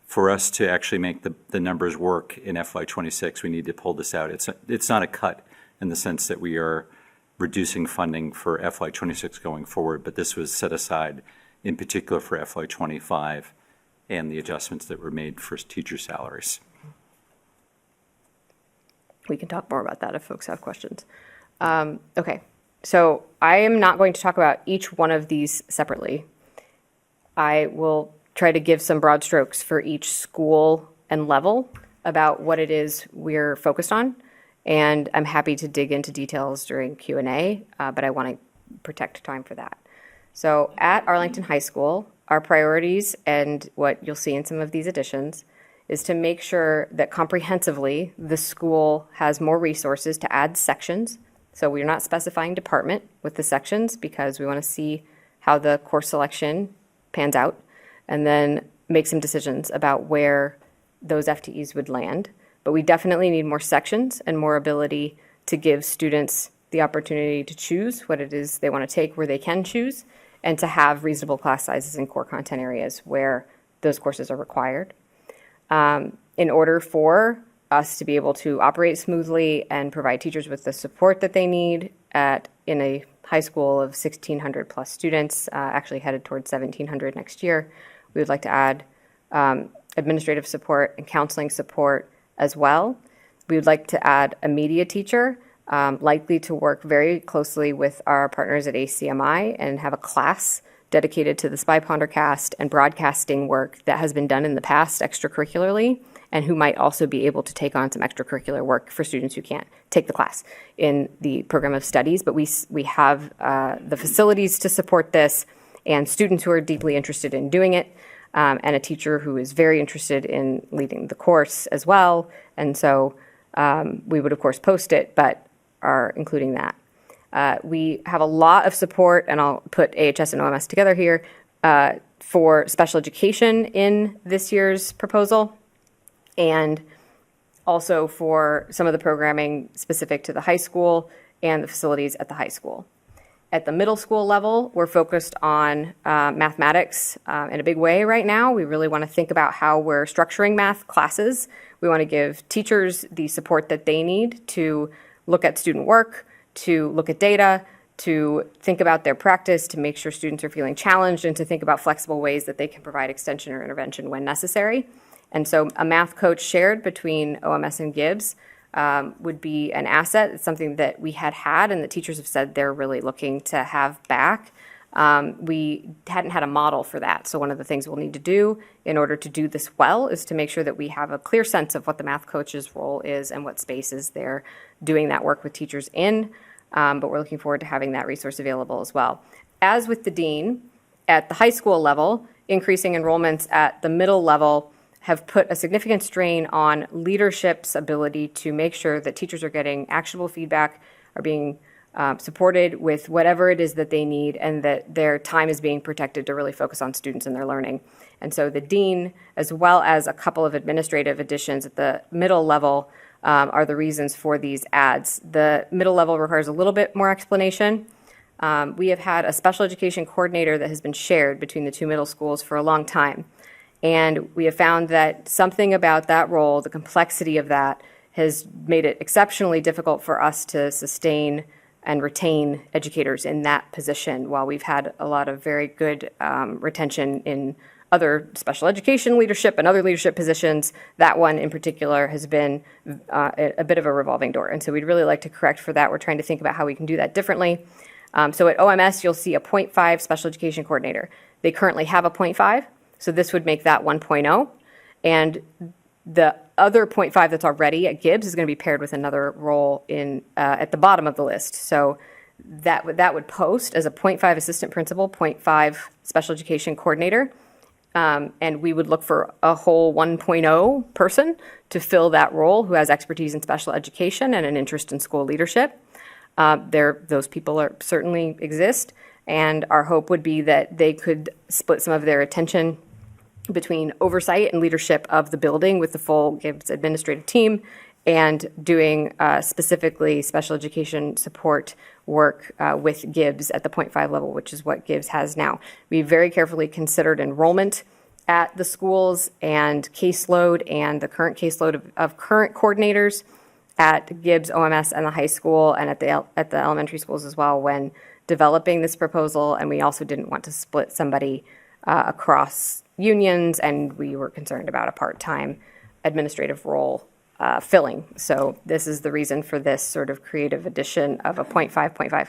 For us to actually make the numbers work in FY26, we need to pull this out. It's not a cut in the sense that we are reducing funding for FY26 going forward, but this was set aside in particular for FY25 and the adjustments that were made for teacher salaries. We can talk more about that if folks have questions. Okay, so I am not going to talk about each one of these separately. I will try to give some broad strokes for each school and level about what it is we're focused on. And I'm happy to dig into details during Q&A, but I want to protect time for that. So at Arlington High School, our priorities and what you'll see in some of these additions is to make sure that comprehensively the school has more resources to add sections. So we're not specifying department with the sections because we want to see how the course selection pans out and then make some decisions about where those FTEs would land. But we definitely need more sections and more ability to give students the opportunity to choose what it is they want to take where they can choose and to have reasonable class sizes in core content areas where those courses are required. In order for us to be able to operate smoothly and provide teachers with the support that they need in a high school of 1,600 plus students, actually headed towards 1,700 next year, we would like to add administrative support and counseling support as well. We would like to add a media teacher, likely to work very closely with our partners at ACMi and have a class dedicated to the Spy Pondercast and broadcasting work that has been done in the past extracurricularly, and who might also be able to take on some extracurricular work for students who can't take the class in the program of studies. But we have the facilities to support this and students who are deeply interested in doing it, and a teacher who is very interested in leading the course as well. And so we would, of course, post it, but are including that. We have a lot of support, and I'll put AHS and OMS together here, for special education in this year's proposal, and also for some of the programming specific to the high school and the facilities at the high school. At the middle school level, we're focused on mathematics in a big way right now. We really want to think about how we're structuring math classes. We want to give teachers the support that they need to look at student work, to look at data, to think about their practice, to make sure students are feeling challenged, and to think about flexible ways that they can provide extension or intervention when necessary. And so a math coach shared between OMS and Gibbs would be an asset. It's something that we had, and the teachers have said they're really looking to have back. We hadn't had a model for that. So one of the things we'll need to do in order to do this well is to make sure that we have a clear sense of what the math coach's role is and what spaces they're doing that work with teachers in. But we're looking forward to having that resource available as well. As with the dean, at the high school level, increasing enrollments at the middle level have put a significant strain on leadership's ability to make sure that teachers are getting actionable feedback, are being supported with whatever it is that they need, and that their time is being protected to really focus on students and their learning. And so the dean, as well as a couple of administrative additions at the middle level, are the reasons for these adds. The middle level requires a little bit more explanation. We have had a special education coordinator that has been shared between the two middle schools for a long time. And we have found that something about that role, the complexity of that, has made it exceptionally difficult for us to sustain and retain educators in that position. While we've had a lot of very good retention in other special education leadership and other leadership positions, that one in particular has been a bit of a revolving door. And so we'd really like to correct for that. We're trying to think about how we can do that differently. So at OMS, you'll see a 0.5 special education coordinator. They currently have a 0.5. So this would make that 1.0. And the other 0.5 that's already at Gibbs is going to be paired with another role in at the bottom of the list. So that would post as a 0.5 assistant principal, 0.5 special education coordinator. And we would look for a whole 1.0 person to fill that role who has expertise in special education and an interest in school leadership. Those people certainly exist. And our hope would be that they could split some of their attention between oversight and leadership of the building with the full Gibbs administrative team and doing specifically special education support work with Gibbs at the 0.5 level, which is what Gibbs has now. We very carefully considered enrollment at the schools and caseload and the current caseload of current coordinators at Gibbs, OMS, and the high school, and at the elementary schools as well when developing this proposal. And we also didn't want to split somebody across unions, and we were concerned about a part-time administrative role filling. So this is the reason for this sort of creative addition of a 0.5.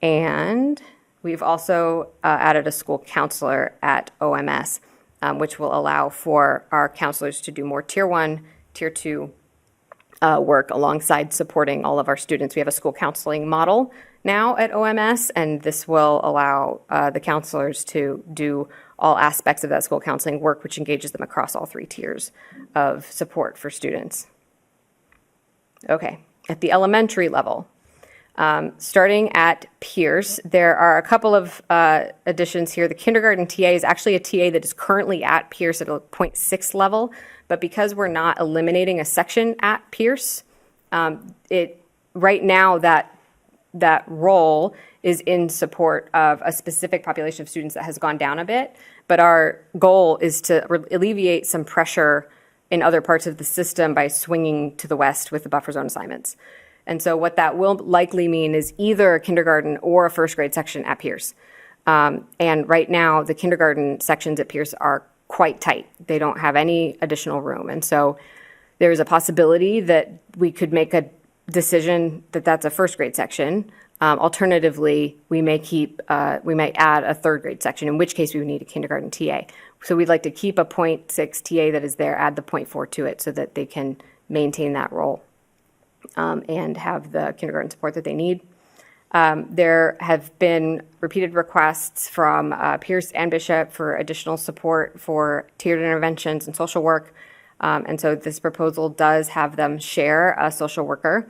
And we've also added a school counselor at OMS, which will allow for our counselors to do more Tier 1, Tier 2 work alongside supporting all of our students. We have a school counseling model now at OMS, and this will allow the counselors to do all aspects of that school counseling work, which engages them across all 3 tiers of support for students. Okay, at the elementary level, starting at Pierce, there are a couple of additions here. The kindergarten TA is actually a TA that is currently at Pierce at a 0.6 level, but because we're not eliminating a section at Pierce, right now that role is in support of a specific population of students that has gone down a bit, but our goal is to alleviate some pressure in other parts of the system by swinging to the west with the buffer zone assignments. And so what that will likely mean is either a kindergarten or a first grade section at Pierce. And right now, the kindergarten sections at Pierce are quite tight. They don't have any additional room. And so there's a possibility that we could make a decision that that's a first grade section. Alternatively, we might add a third grade section, in which case we would need a kindergarten TA. So we'd like to keep a 0.6 TA that is there, add the 0.4 to it so that they can maintain that role and have the kindergarten support that they need. There have been repeated requests from Pierce and Bishop for additional support for tiered interventions and social work. And so this proposal does have them share a social worker,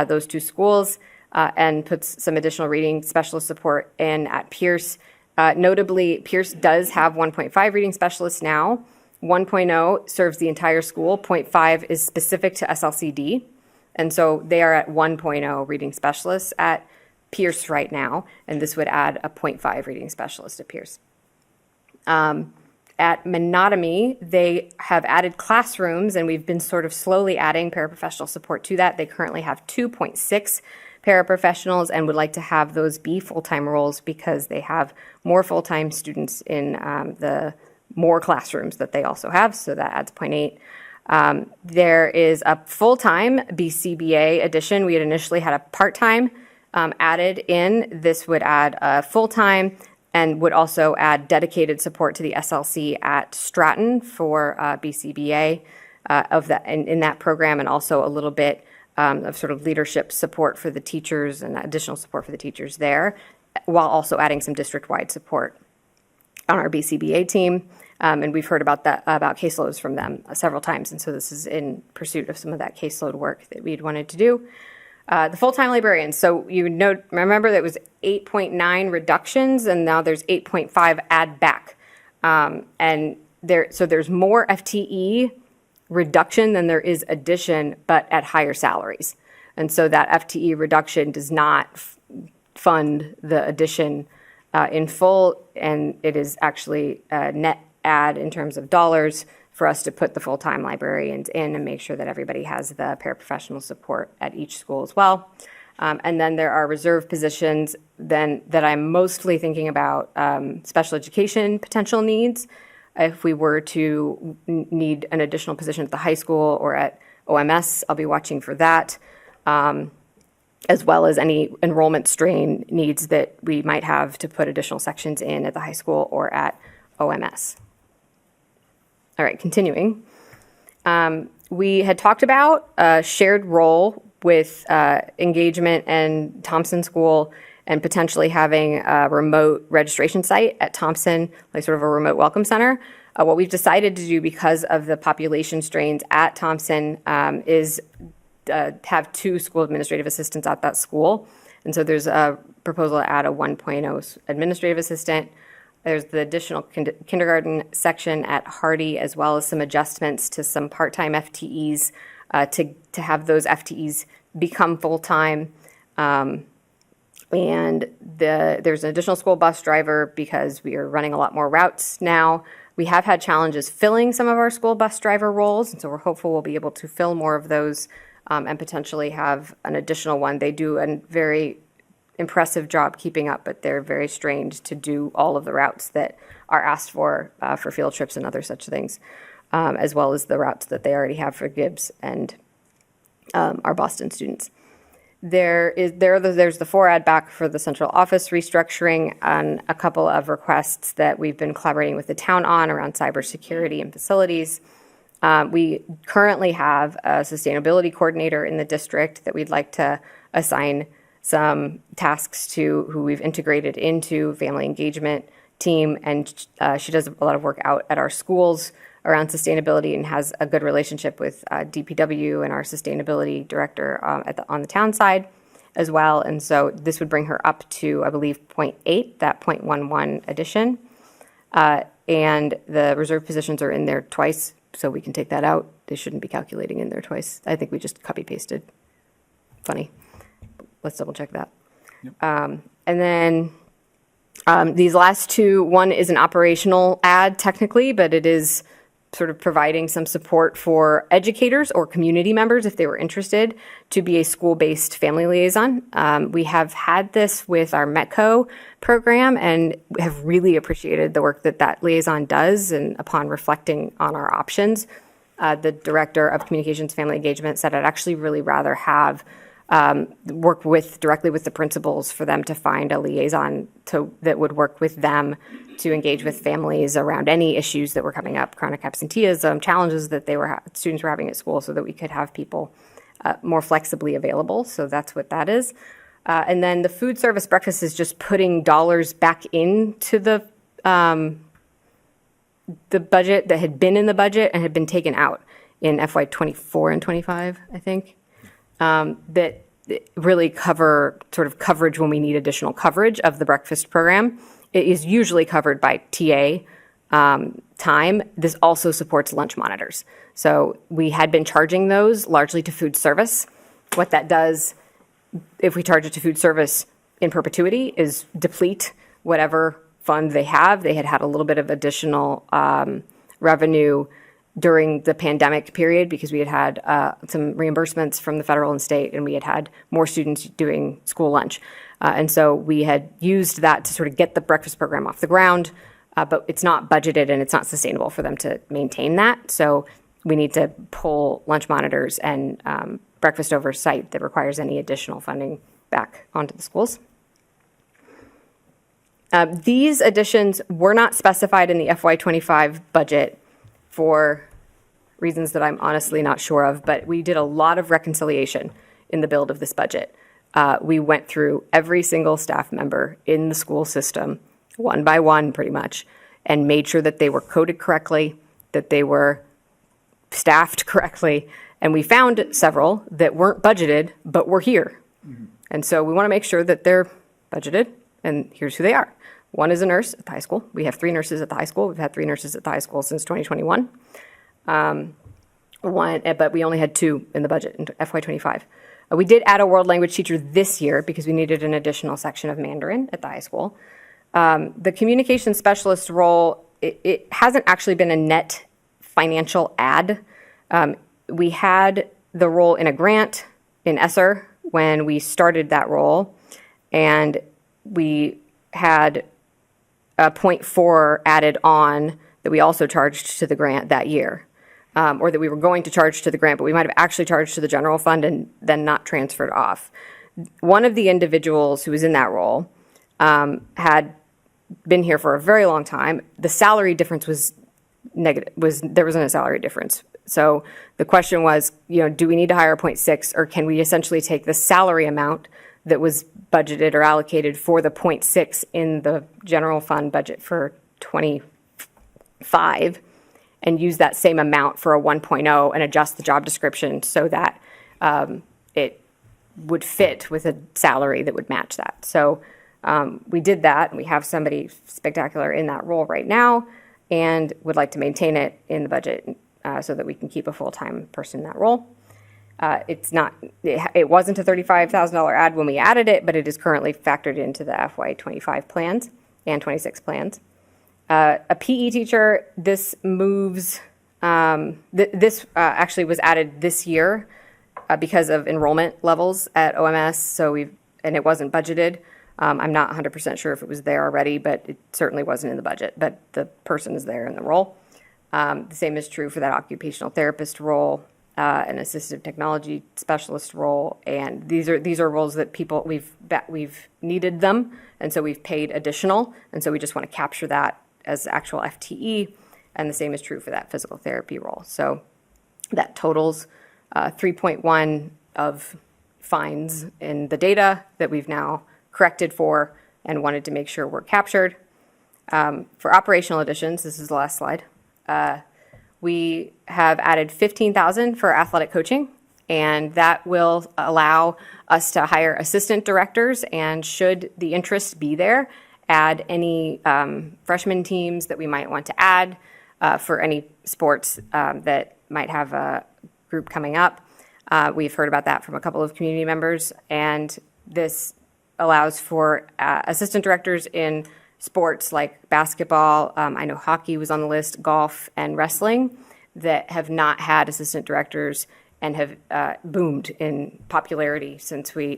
those 2 schools, and puts some additional reading specialist support in at Pierce. Notably, Pierce does have 1.5 reading specialists now. 1.0 serves the entire school. 0.5 is specific to SLCD. And so they are at 1.0 reading specialists at Pierce right now, and this would add a 0.5 reading specialist at Pierce. At Menotomy, they have added classrooms, and we've been sort of slowly adding paraprofessional support to that. They currently have 2.6 paraprofessionals and would like to have those be full-time roles because they have more full-time students in the more classrooms that they also have, so that adds 0.8. There is a full-time BCBA addition. We had initially had a part-time added in. This would add a full-time and would also add dedicated support to the SLC at Stratton for BCBA of that in that program, and also a little bit of sort of leadership support for the teachers and additional support for the teachers there, while also adding some district-wide support on our BCBA team. And we've heard about caseloads from them several times, and so this is in pursuit of some of that caseload work that we'd wanted to do. The full-time librarians, so you remember that it was 8.9 reductions, and now there's 8.5 add back. And there's more FTE reduction than there is addition, but at higher salaries. And so that FTE reduction does not fund the addition in full, and it is actually a net add in terms of dollars for us to put the full-time librarians in and make sure that everybody has the paraprofessional support at each school as well. And then there are reserve positions then that I'm mostly thinking about special education potential needs. If we were to need an additional position at the high school or at OMS, I'll be watching for that, as well as any enrollment strain needs that we might have to put additional sections in at the high school or at OMS. All right, continuing. We had talked about a shared role with engagement and Thompson School and potentially having a remote registration site at Thompson, like sort of a remote welcome center. What we've decided to do because of the population strains at Thompson is have 2 school administrative assistants at that school. And so there's a proposal to add a 1.0 administrative assistant. There's the additional kindergarten section at Hardy, as well as some adjustments to some part-time FTEs to have those FTEs become full-time. And there's an additional school bus driver because we are running a lot more routes now. We have had challenges filling some of our school bus driver roles, and so we're hopeful we'll be able to fill more of those and potentially have an additional one. They do a very impressive job keeping up, but they're very strained to do all of the routes that are asked for field trips and other such things. as well as the routes that they already have for Gibbs and our Boston students. There's the 4 add back for the central office restructuring and a couple of requests that we've been collaborating with the town on around cybersecurity and facilities. We currently have a sustainability coordinator in the district that we'd like to assign some tasks to, who we've integrated into family engagement team, and she does a lot of work out at our schools around sustainability and has a good relationship with DPW and our sustainability director on the town side as well. And so this would bring her up to, I believe, 0.8, that 0.11 addition. And the reserve positions are in there twice, so we can take that out. They shouldn't be calculating in there twice. I think we just copy pasted. Funny. Let's double check that. Yep. And then these last two, one is an operational ad technically, but it is sort of providing some support for educators or community members if they were interested to be a school-based family liaison. We have had this with our METCO program and have really appreciated the work that that liaison does. And upon reflecting on our options, the director of communications family engagement said I'd actually really rather have work directly with the principals for them to find a liaison that would work with them to engage with families around any issues that were coming up, chronic absenteeism, challenges that students were having at school, so that we could have people more flexibly available. So that's what that is. And then the food service breakfast is just putting dollars back into the budget that had been in the budget and had been taken out in FY 24 and 25, I think. That really cover sort of coverage when we need additional coverage of the breakfast program. It is usually covered by TA time. This also supports lunch monitors. So we had been charging those largely to food service. What that does, if we charge it to food service in perpetuity, is deplete whatever fund they have. They had a little bit of additional revenue during the pandemic period because we had some reimbursements from the federal and state, and we had more students doing school lunch. And so we had used that to sort of get the breakfast program off the ground, but it's not budgeted and it's not sustainable for them to maintain that. So we need to pull lunch monitors and breakfast oversight that requires any additional funding back onto the schools. These additions were not specified in the FY25 budget for reasons that I'm honestly not sure of, but we did a lot of reconciliation in the build of this budget. We went through every single staff member in the school system, one by one pretty much, and made sure that they were coded correctly, that they were staffed correctly, and we found several that weren't budgeted but were here. Mm-hmm. And so we want to make sure that they're budgeted, and here's who they are. One is a nurse at the high school. We have 3 nurses at the high school. We've had 3 nurses at the high school since 2021. But we only had 2 in the budget in FY25. We did add a world language teacher this year because we needed an additional section of Mandarin at the high school. The communication specialist role, it hasn't actually been a net financial add. We had the role in a grant in ESSER when we started that role, and we had a 0.4 added on that we also charged to the grant that year, or that we were going to charge to the grant, but we might have actually charged to the general fund and then not transferred off. One of the individuals who was in that role had been here for a very long time. The salary difference was negative. There wasn't a salary difference. So the question was, do we need to hire a 0.6, or can we essentially take the salary amount that was budgeted or allocated for the 0.6 in the general fund budget for 25 and use that same amount for a 1.0 and adjust the job description so that it would fit with a salary that would match that. So we did that, and we have somebody spectacular in that role right now and would like to maintain it in the budget so that we can keep a full-time person in that role. It wasn't a $35,000 ad when we added it, but it is currently factored into the FY25 plans and 26 plans. A PE teacher, this moves, this actually was added this year because of enrollment levels at OMS, and it wasn't budgeted. I'm not 100% sure if it was there already, but it certainly wasn't in the budget, but the person is there in the role. The same is true for that occupational therapist role, an assistive technology specialist role, and these are roles that we've needed them, and so we've paid additional, and so we just want to capture that as actual FTE, and the same is true for that physical therapy role. So that totals 3.1 of fines in the data that we've now corrected for and wanted to make sure were captured. For operational additions, this is the last slide. We have added $15,000 for athletic coaching, and that will allow us to hire assistant directors, and should the interest be there, add any freshman teams that we might want to add for any sports that might have a group coming up. We've heard about that from a couple of community members, and this allows for assistant directors in sports like basketball, I know hockey was on the list, golf, and wrestling, that have not had assistant directors and have boomed in popularity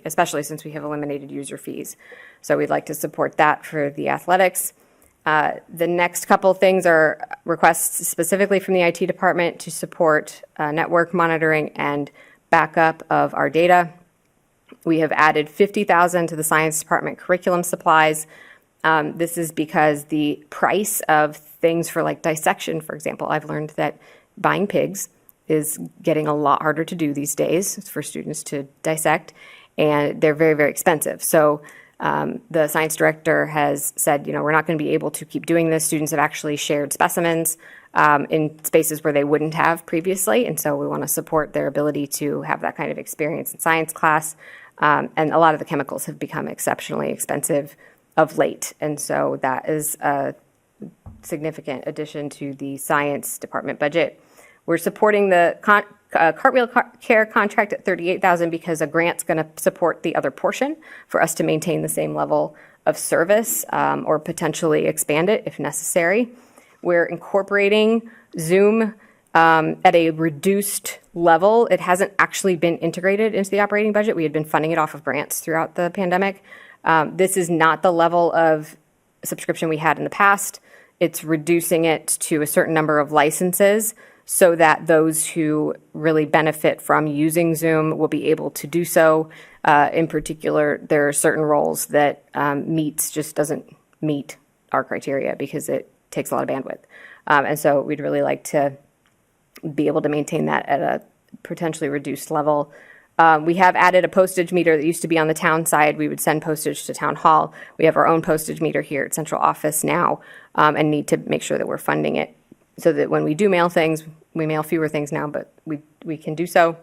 especially since we have eliminated user fees. So we'd like to support that for the athletics. The next couple of things are requests specifically from the IT department to support network monitoring and backup of our data. We have added $50,000 to the science department curriculum supplies. This is because the price of things for like dissection, for example, I've learned that buying pigs is getting a lot harder to do these days for students to dissect, and they're very, very expensive. So the science director has said, we're not going to be able to keep doing this. Students have actually shared specimens in spaces where they wouldn't have previously, and so we want to support their ability to have that kind of experience in science class. And a lot of the chemicals have become exceptionally expensive of late, and so that is a significant addition to the science department budget. We're supporting the cartwheel care contract at $38,000 because a grant's going to support the other portion for us to maintain the same level of service or potentially expand it if necessary. We're incorporating Zoom at a reduced level. It hasn't actually been integrated into the operating budget. We had been funding it off of grants throughout the pandemic. This is not the level of subscription we had in the past. It's reducing it to a certain number of licenses so that those who really benefit from using Zoom will be able to do so. In particular, there are certain roles that just doesn't meet our criteria because it takes a lot of bandwidth. And so we'd really like to be able to maintain that at a potentially reduced level. We have added a postage meter that used to be on the town side. We would send postage to town hall. We have our own postage meter here at central office now, and need to make sure that we're funding it so that when we do mail things, we mail fewer things now, but we can do so.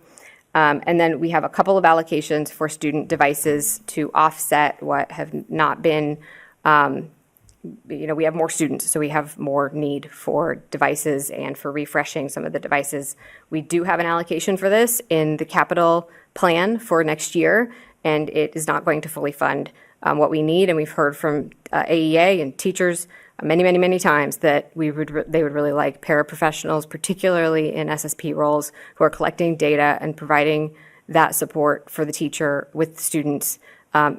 And then we have a couple of allocations for student devices to offset what have not been, we have more students, so we have more need for devices and for refreshing some of the devices. We do have an allocation for this in the capital plan for next year, and it is not going to fully fund what we need. And we've heard from AEA and teachers many, many, many times that they would really like paraprofessionals, particularly in SSP roles, who are collecting data and providing that support for the teacher with students,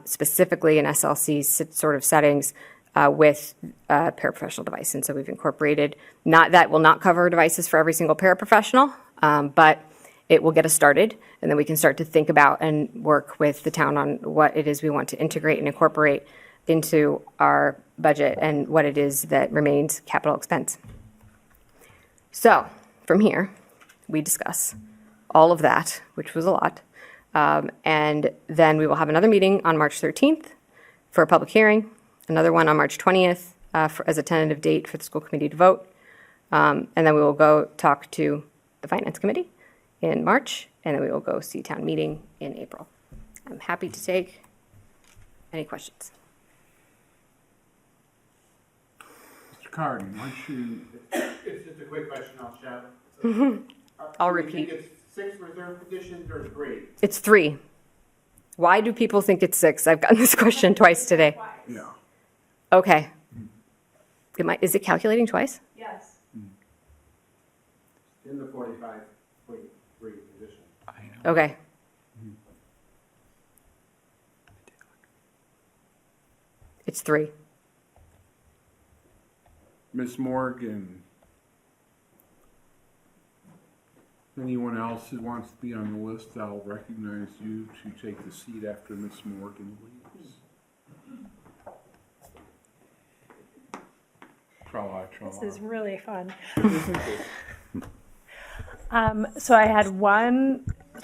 specifically in SLC sort of settings with paraprofessional device. And so we've incorporated, that will not cover devices for every single paraprofessional, but it will get us started, and then we can start to think about and work with the town on what it is we want to integrate and incorporate into our budget and what it is that remains capital expense. So from here, we discuss all of that, which was a lot, and then we will have another meeting on March 13th for a public hearing, another one on March 20th as a tentative date for the school committee to vote, and then we will go talk to the finance committee in March, and then we will go see town meeting in April. I'm happy to take any questions. Mr. Carden, why don't you? It's just a quick question, I'll shout. I'll Do you repeat. think it's 6 reserve positions or 3? It's 3. Why do people think it's 6? I've gotten this question twice today. Yeah. Okay. Is it calculating twice? Yes. In the 45.3 position. Okay. It's 3. Ms. Morgan, Anyone else who wants to be on the list, I'll recognize you to take the seat after Miss Morgan leaves. This is really fun. So I had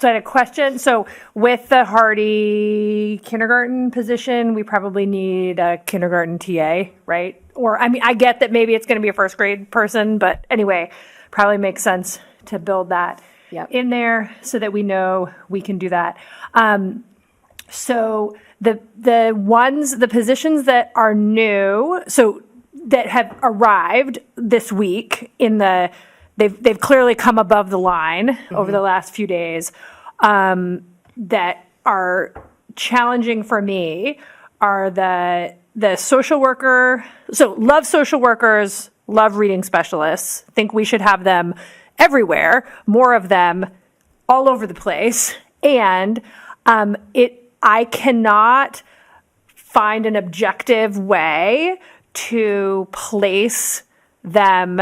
a question. So with the Hardy kindergarten position, we probably need a kindergarten TA, right? Or, I mean, I get that maybe it's going to be a first grade person, but anyway, probably makes sense to build that in there so that we know we can do that. So the positions that are new, so that have arrived this week they've clearly come above the line over the last few days, that are challenging for me are the social worker. So love social workers, love reading specialists, think we should have them everywhere, more of them all over the place. And I cannot find an objective way to place them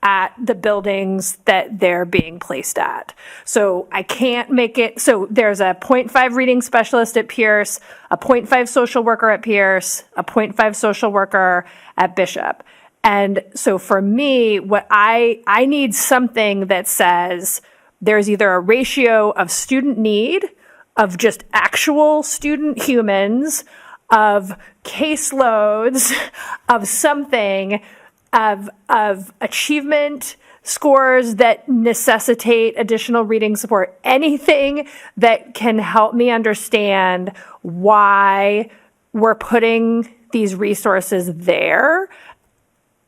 at the buildings that they're being placed at. So I can't make it, so there's a 0.5 reading specialist at Pierce, a 0.5 social worker at Pierce, a 0.5 social worker at Bishop. And so for me, what I need something that says there's either a ratio of student need, of just actual student humans, of caseloads, of something, of achievement scores that necessitate additional reading support, anything that can help me understand why we're putting these resources there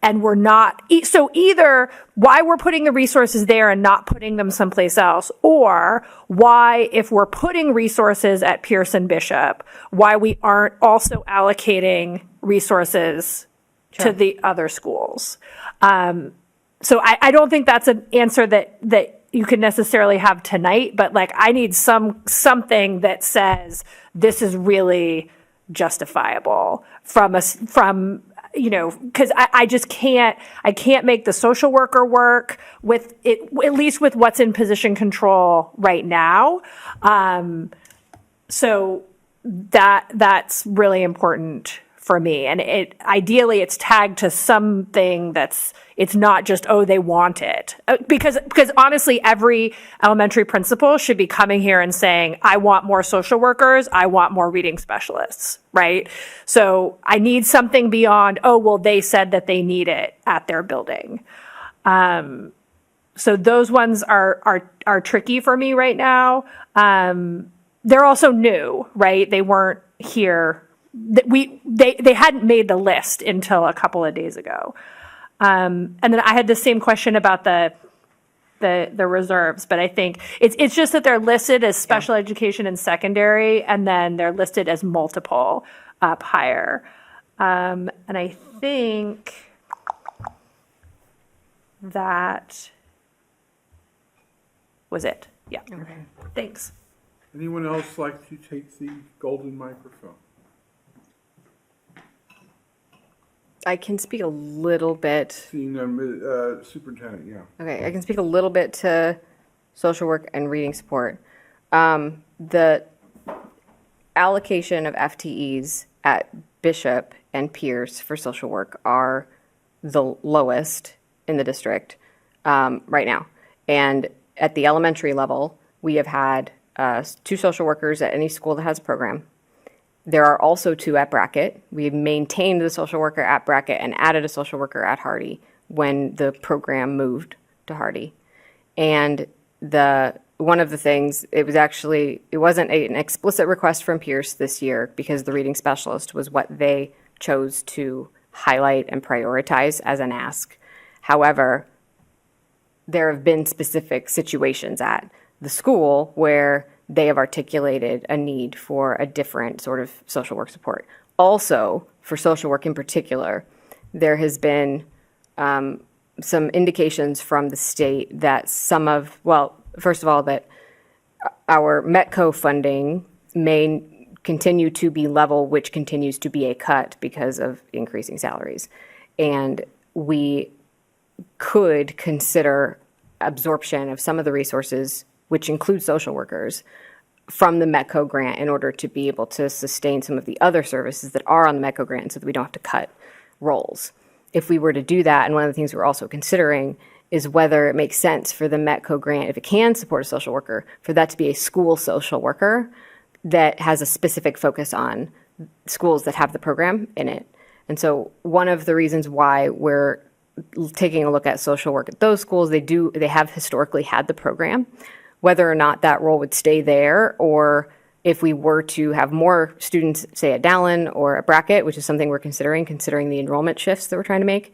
and we're not, so either why we're putting the resources there and not putting them someplace else, or why, if we're putting resources at Pierce and Bishop, why we aren't also allocating resources to the other schools. So I don't think that's an answer that you could necessarily have tonight, but like I need something that says this is really justifiable from you know, because I just can't make the social worker work with it, at least with what's in position control right now. So that's really important for me. And ideally it's tagged to something it's not just, oh, they want it. Because honestly, every elementary principal should be coming here and saying, I want more social workers, I want more reading specialists, right? So I need something beyond, oh, well, they said that they need it at their building. So those ones are tricky for me right now. They're also new, right? They weren't here. They hadn't made the list until a couple of days ago. And then I had the same question about the reserves, but I think it's just that they're listed as special education and secondary, and then they're listed as multiple up higher. And I think that was it. Yeah. Okay. Thanks. Anyone else like to take the golden microphone? I can speak a little bit. Superintendent, yeah. Okay, I can speak a little bit to social work and reading support. The allocation of FTEs at Bishop and Pierce for social work are the lowest in the district right now. And at the elementary level, we have had 2 social workers at any school that has a program. There are also 2 at Brackett. We've maintained the social worker at Brackett and added a social worker at Hardy when the program moved to Hardy. And one of the things, it wasn't an explicit request from Pierce this year because the reading specialist was what they chose to highlight and prioritize as an ask. However, there have been specific situations at the school where they have articulated a need for a different sort of social work support. Also, for social work in particular, there has been some indications from the state that first of all, that our METCO funding may continue to be level, which continues to be a cut because of increasing salaries. And we could consider absorption of some of the resources, which include social workers, from the METCO grant in order to be able to sustain some of the other services that are on the METCO grant so that we don't have to cut roles. If we were to do that, and one of the things we're also considering is whether it makes sense for the METCO grant, if it can support a social worker, for that to be a school social worker that has a specific focus on schools that have the program in it. And so one of the reasons why we're taking a look at social work at those schools, they have historically had the program. Whether or not that role would stay there, or if we were to have more students, say at Dallin or at Brackett, which is something we're considering the enrollment shifts that we're trying to make,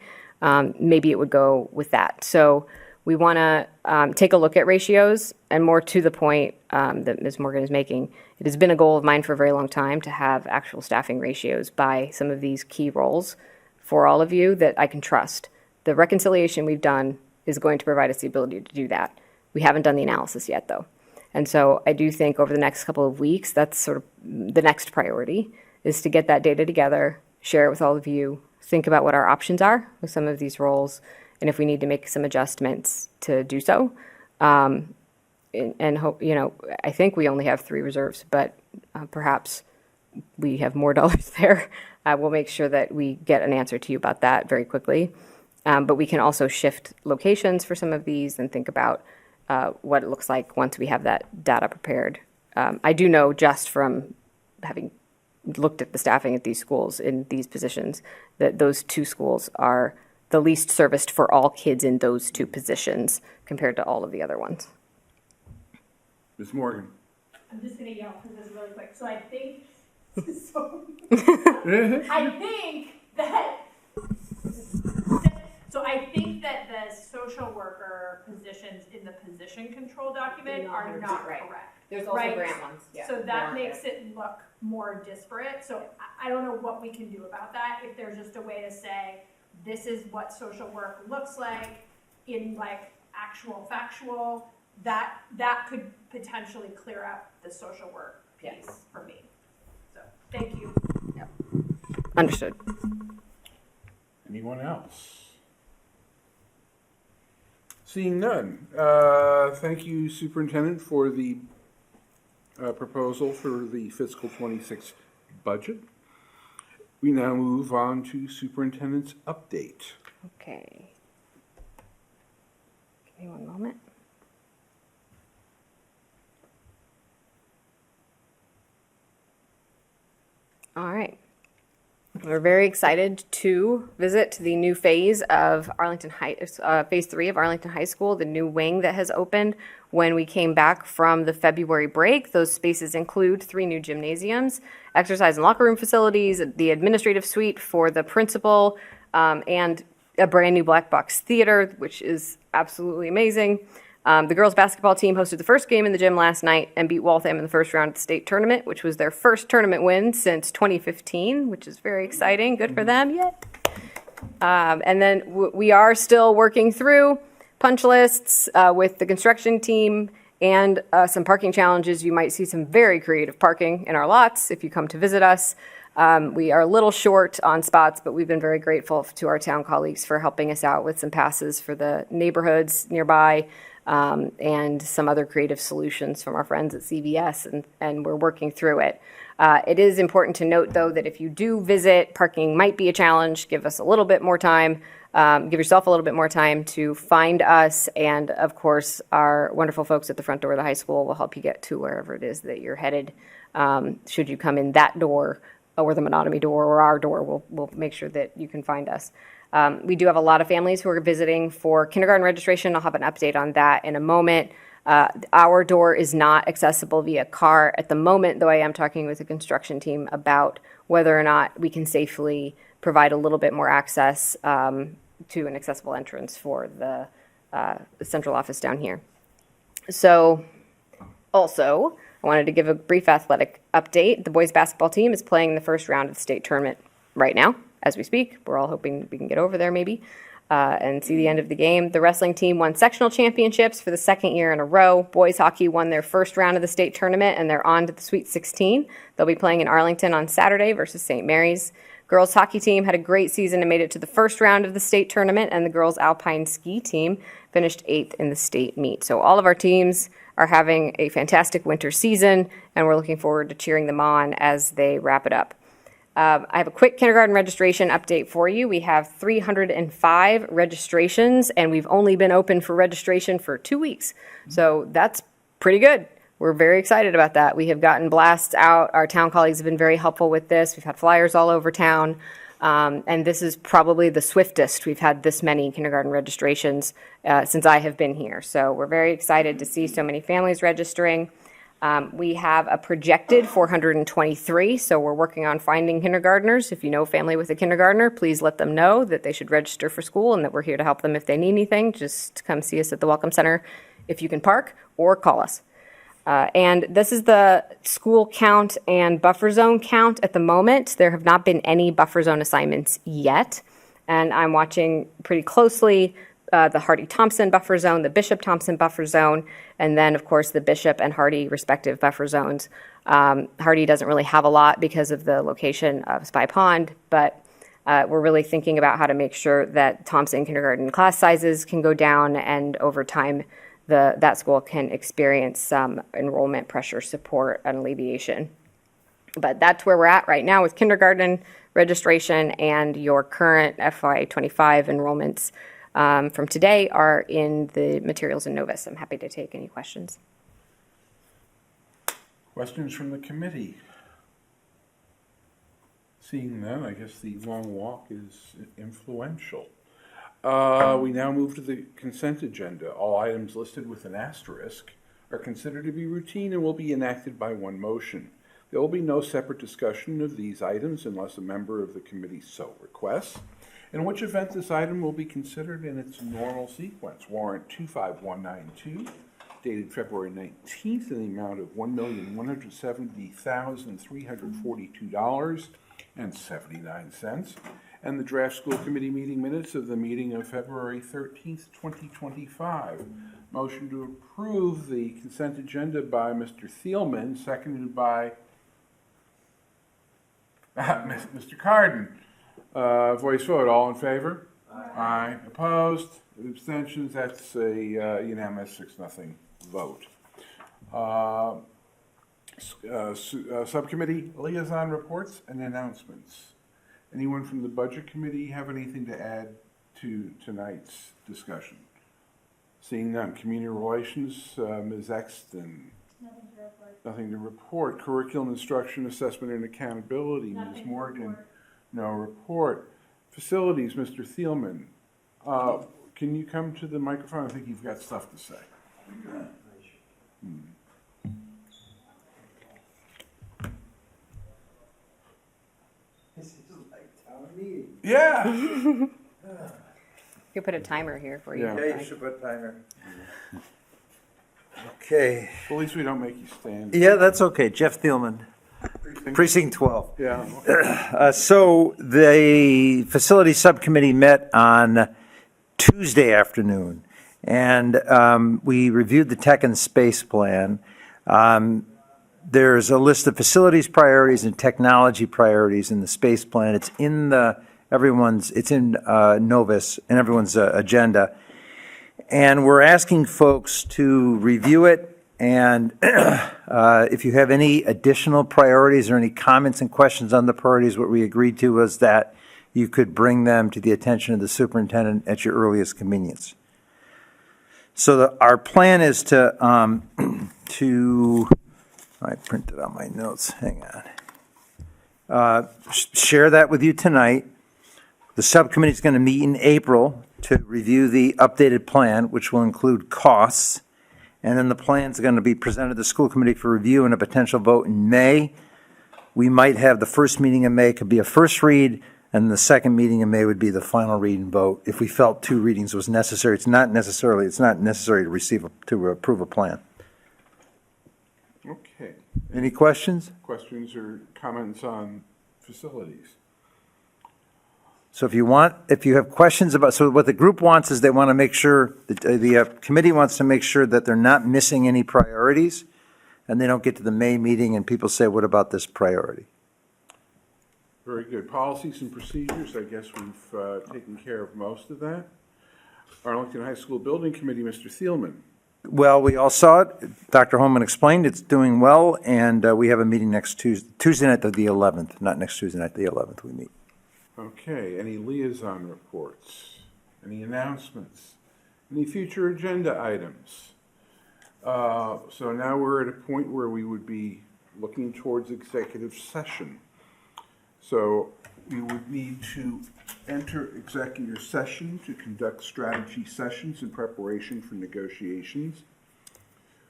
maybe it would go with that. So we want to take a look at ratios, and more to the point that Ms. Morgan is making, it has been a goal of mine for a very long time to have actual staffing ratios by some of these key roles for all of you that I can trust. The reconciliation we've done is going to provide us the ability to do that. We haven't done the analysis yet, though. And so I do think over the next couple of weeks, that's sort of the next priority, is to get that data together, share it with all of you, think about what our options are with some of these roles, and if we need to make some adjustments to do so. And hope, I think we only have 3 reserves, but perhaps we have more dollars there. We'll make sure that we get an answer to you about that very quickly. But we can also shift locations for some of these and think about what it looks like once we have that data prepared. I do know, just from having looked at the staffing at these schools in these positions, that those 2 schools are the least serviced for all kids in those 2 positions compared to all of the other ones. Ms. Morgan. I'm just going to yell because this is really quick. So I think, I think that the social worker positions in the position control document are not correct. There's also grant ones. Yeah. So that makes it look more disparate. So I don't know what we can do about that. If there's just a way to say, this is what social work looks like in like actual factual, that could potentially clear up the social work piece for me. So thank you. Yep. Understood. Anyone else? Seeing none, thank you, Superintendent, for the proposal for the fiscal 26 budget. We now move on to Superintendent's update. Okay. Give me one moment. All right. We're very excited to visit the new phase of phase 3 of Arlington High School, the new wing that has opened when we came back from the February break. Those spaces include 3 new gymnasiums, exercise and locker room facilities, the administrative suite for the principal, and a brand new black box theater, which is absolutely amazing. The girls basketball team hosted the first game in the gym last night and beat Waltham in the first round of the state tournament, which was their first tournament win since 2015, which is very exciting. Good for them. Yay. And then we are still working through punch lists with the construction team and some parking challenges. You might see some very creative parking in our lots if you come to visit us. We are a little short on spots, but we've been very grateful to our town colleagues for helping us out with some passes for the neighborhoods nearby. And some other creative solutions from our friends at CVS, and we're working through it. It is important to note, though, that if you do visit, parking might be a challenge. Give us a little bit more time. Give yourself a little bit more time to find us. And, of course, our wonderful folks at the front door of the high school will help you get to wherever it is that you're headed. Should you come in that door or the Menotomy door or our door, we'll make sure that you can find us. We do have a lot of families who are visiting for kindergarten registration. I'll have an update on that in a moment. Our door is not accessible via car at the moment, though I am talking with the construction team about whether or not we can safely provide a little bit more access to an accessible entrance for the central office down here. So also, I wanted to give a brief athletic update. The boys basketball team is playing the first round of the state tournament right now. As we speak, we're all hoping we can get over there maybe and see the end of the game. The wrestling team won sectional championships for the 2nd year in a row. Boys hockey won their first round of the state tournament, and they're on to the Sweet 16. They'll be playing in Arlington on Saturday versus St. Mary's. Girls hockey team had a great season and made it to the first round of the state tournament, and the girls alpine ski team finished 8th in the state meet. So all of our teams are having a fantastic winter season, and we're looking forward to cheering them on as they wrap it up. I have a quick kindergarten registration update for you. We have 305 registrations, and we've only been open for registration for 2 weeks. So that's pretty good. We're very excited about that. We have gotten blasts out. Our town colleagues have been very helpful with this. We've had flyers all over town. And this is probably the swiftest we've had this many kindergarten registrations since I have been here. So we're very excited to see so many families registering. We have a projected 423, so we're working on finding kindergartners. If you know a family with a kindergartner, please let them know that they should register for school and that we're here to help them if they need anything. Just come see us at the Welcome Center if you can park, or call us. And this is the school count and buffer zone count at the moment. There have not been any buffer zone assignments yet. And I'm watching pretty closely the Hardy-Thompson buffer zone, the Bishop-Thompson buffer zone, and then, of course, the Bishop and Hardy respective buffer zones. Hardy doesn't really have a lot because of the location of Spy Pond, but we're really thinking about how to make sure that Thompson kindergarten class sizes can go down, and over time, that school can experience some enrollment pressure support and alleviation. But that's where we're at right now with kindergarten registration, and your current FY25 enrollments from today are in the materials in Novus. I'm happy to take any questions. Questions from the committee? Seeing none, I guess the long walk is influential. We now move to the consent agenda. All items listed with an asterisk are considered to be routine and will be enacted by one motion. There will be no separate discussion of these items unless a member of the committee so requests, in which event this item will be considered in its normal sequence. Warrant 25192, dated February 19th, in the amount of $1,170,342.79. And the draft school committee meeting minutes of the meeting of February 13th, 2025. Motion to approve the consent agenda by Mr. Thielman, seconded by Mr. Carden. Voice vote, all in favor? Aye. Opposed? Abstentions? That's a unanimous 6-0 vote. Subcommittee liaison reports and announcements. Anyone from the Budget Committee have anything to add to tonight's discussion? Seeing none. Community Relations, Ms. Exton. Nothing to report. Curriculum, Instruction, Assessment, and Accountability, Ms. Morgan. No report. Facilities, Mr. Thielman. Can you come to the microphone? I think you've got stuff to say. This is like town meeting. Yeah. You could put a timer here for you. Yeah, you should put a timer. Okay. At least we don't make you stand. Yeah, that's okay. Jeff Thielman, Precinct 12. Yeah. So the Facility Subcommittee met on Tuesday afternoon, and we reviewed the tech and space plan. There's a list of facilities priorities and technology priorities in the space plan. It's in it's in Novus and everyone's agenda. And we're asking folks to review it, and if you have any additional priorities or any comments and questions on the priorities, what we agreed to was that you could bring them to the attention of the superintendent at your earliest convenience. So our plan is to I printed out my notes, hang on. Share that with you tonight. The subcommittee is going to meet in April to review the updated plan, which will include costs. And then the plan is going to be presented to the school committee for review and a potential vote in May. We might have the first meeting in May could be a first read, and the second meeting in May would be the final read and vote if we felt 2 readings was necessary. It's not necessary to approve a plan. Okay. Any questions? Questions or comments on facilities? So if you have questions about, so what the group wants is they want to make sure, the committee wants to make sure that they're not missing any priorities, and they don't get to the May meeting and people say, what about this priority? Very good. Policies and procedures, I guess we've taken care of most of that. Arlington High School Building Committee, Mr. Thielman. Well, we all saw it. Dr. Holman explained it's doing well, and we have a meeting next Tuesday night, the 11th, not next Tuesday night, the 11th we meet. Okay, any liaison reports? Any announcements? Any future agenda items? So now we're at a point where we would be looking towards executive session. So we would need to enter executive session to conduct strategy sessions in preparation for negotiations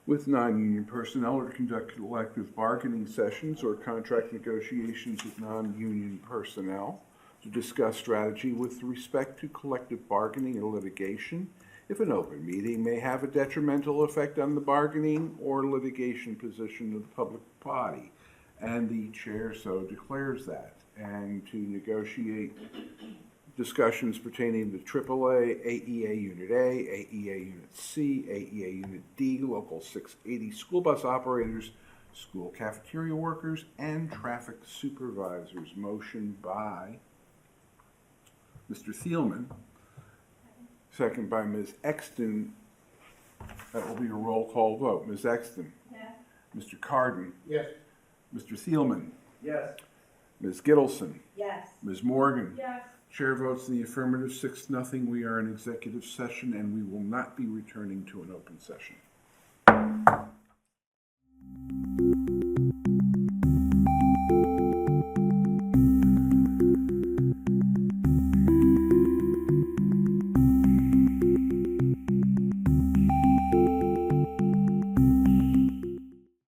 with non-union personnel, or to conduct collective bargaining sessions or contract negotiations with non-union personnel, to discuss strategy with respect to collective bargaining or litigation, if an open meeting may have a detrimental effect on the bargaining or litigation position of the public body, and the chair so declares that, and to negotiate discussions pertaining to AAA, AEA Unit A, AEA Unit C, AEA Unit D, Local 680 school bus operators, school cafeteria workers, and traffic supervisors. Motion by Mr. Thielman, second by Ms. Exton. That will be a roll call vote. Ms. Exton? Yes. Mr. Carden? Yes. Mr. Thielman? Yes. Ms. Gittleson? Yes. Ms. Morgan? Yes. Chair votes in the affirmative, 6-0. We are in executive session, and we will not be returning to an open session.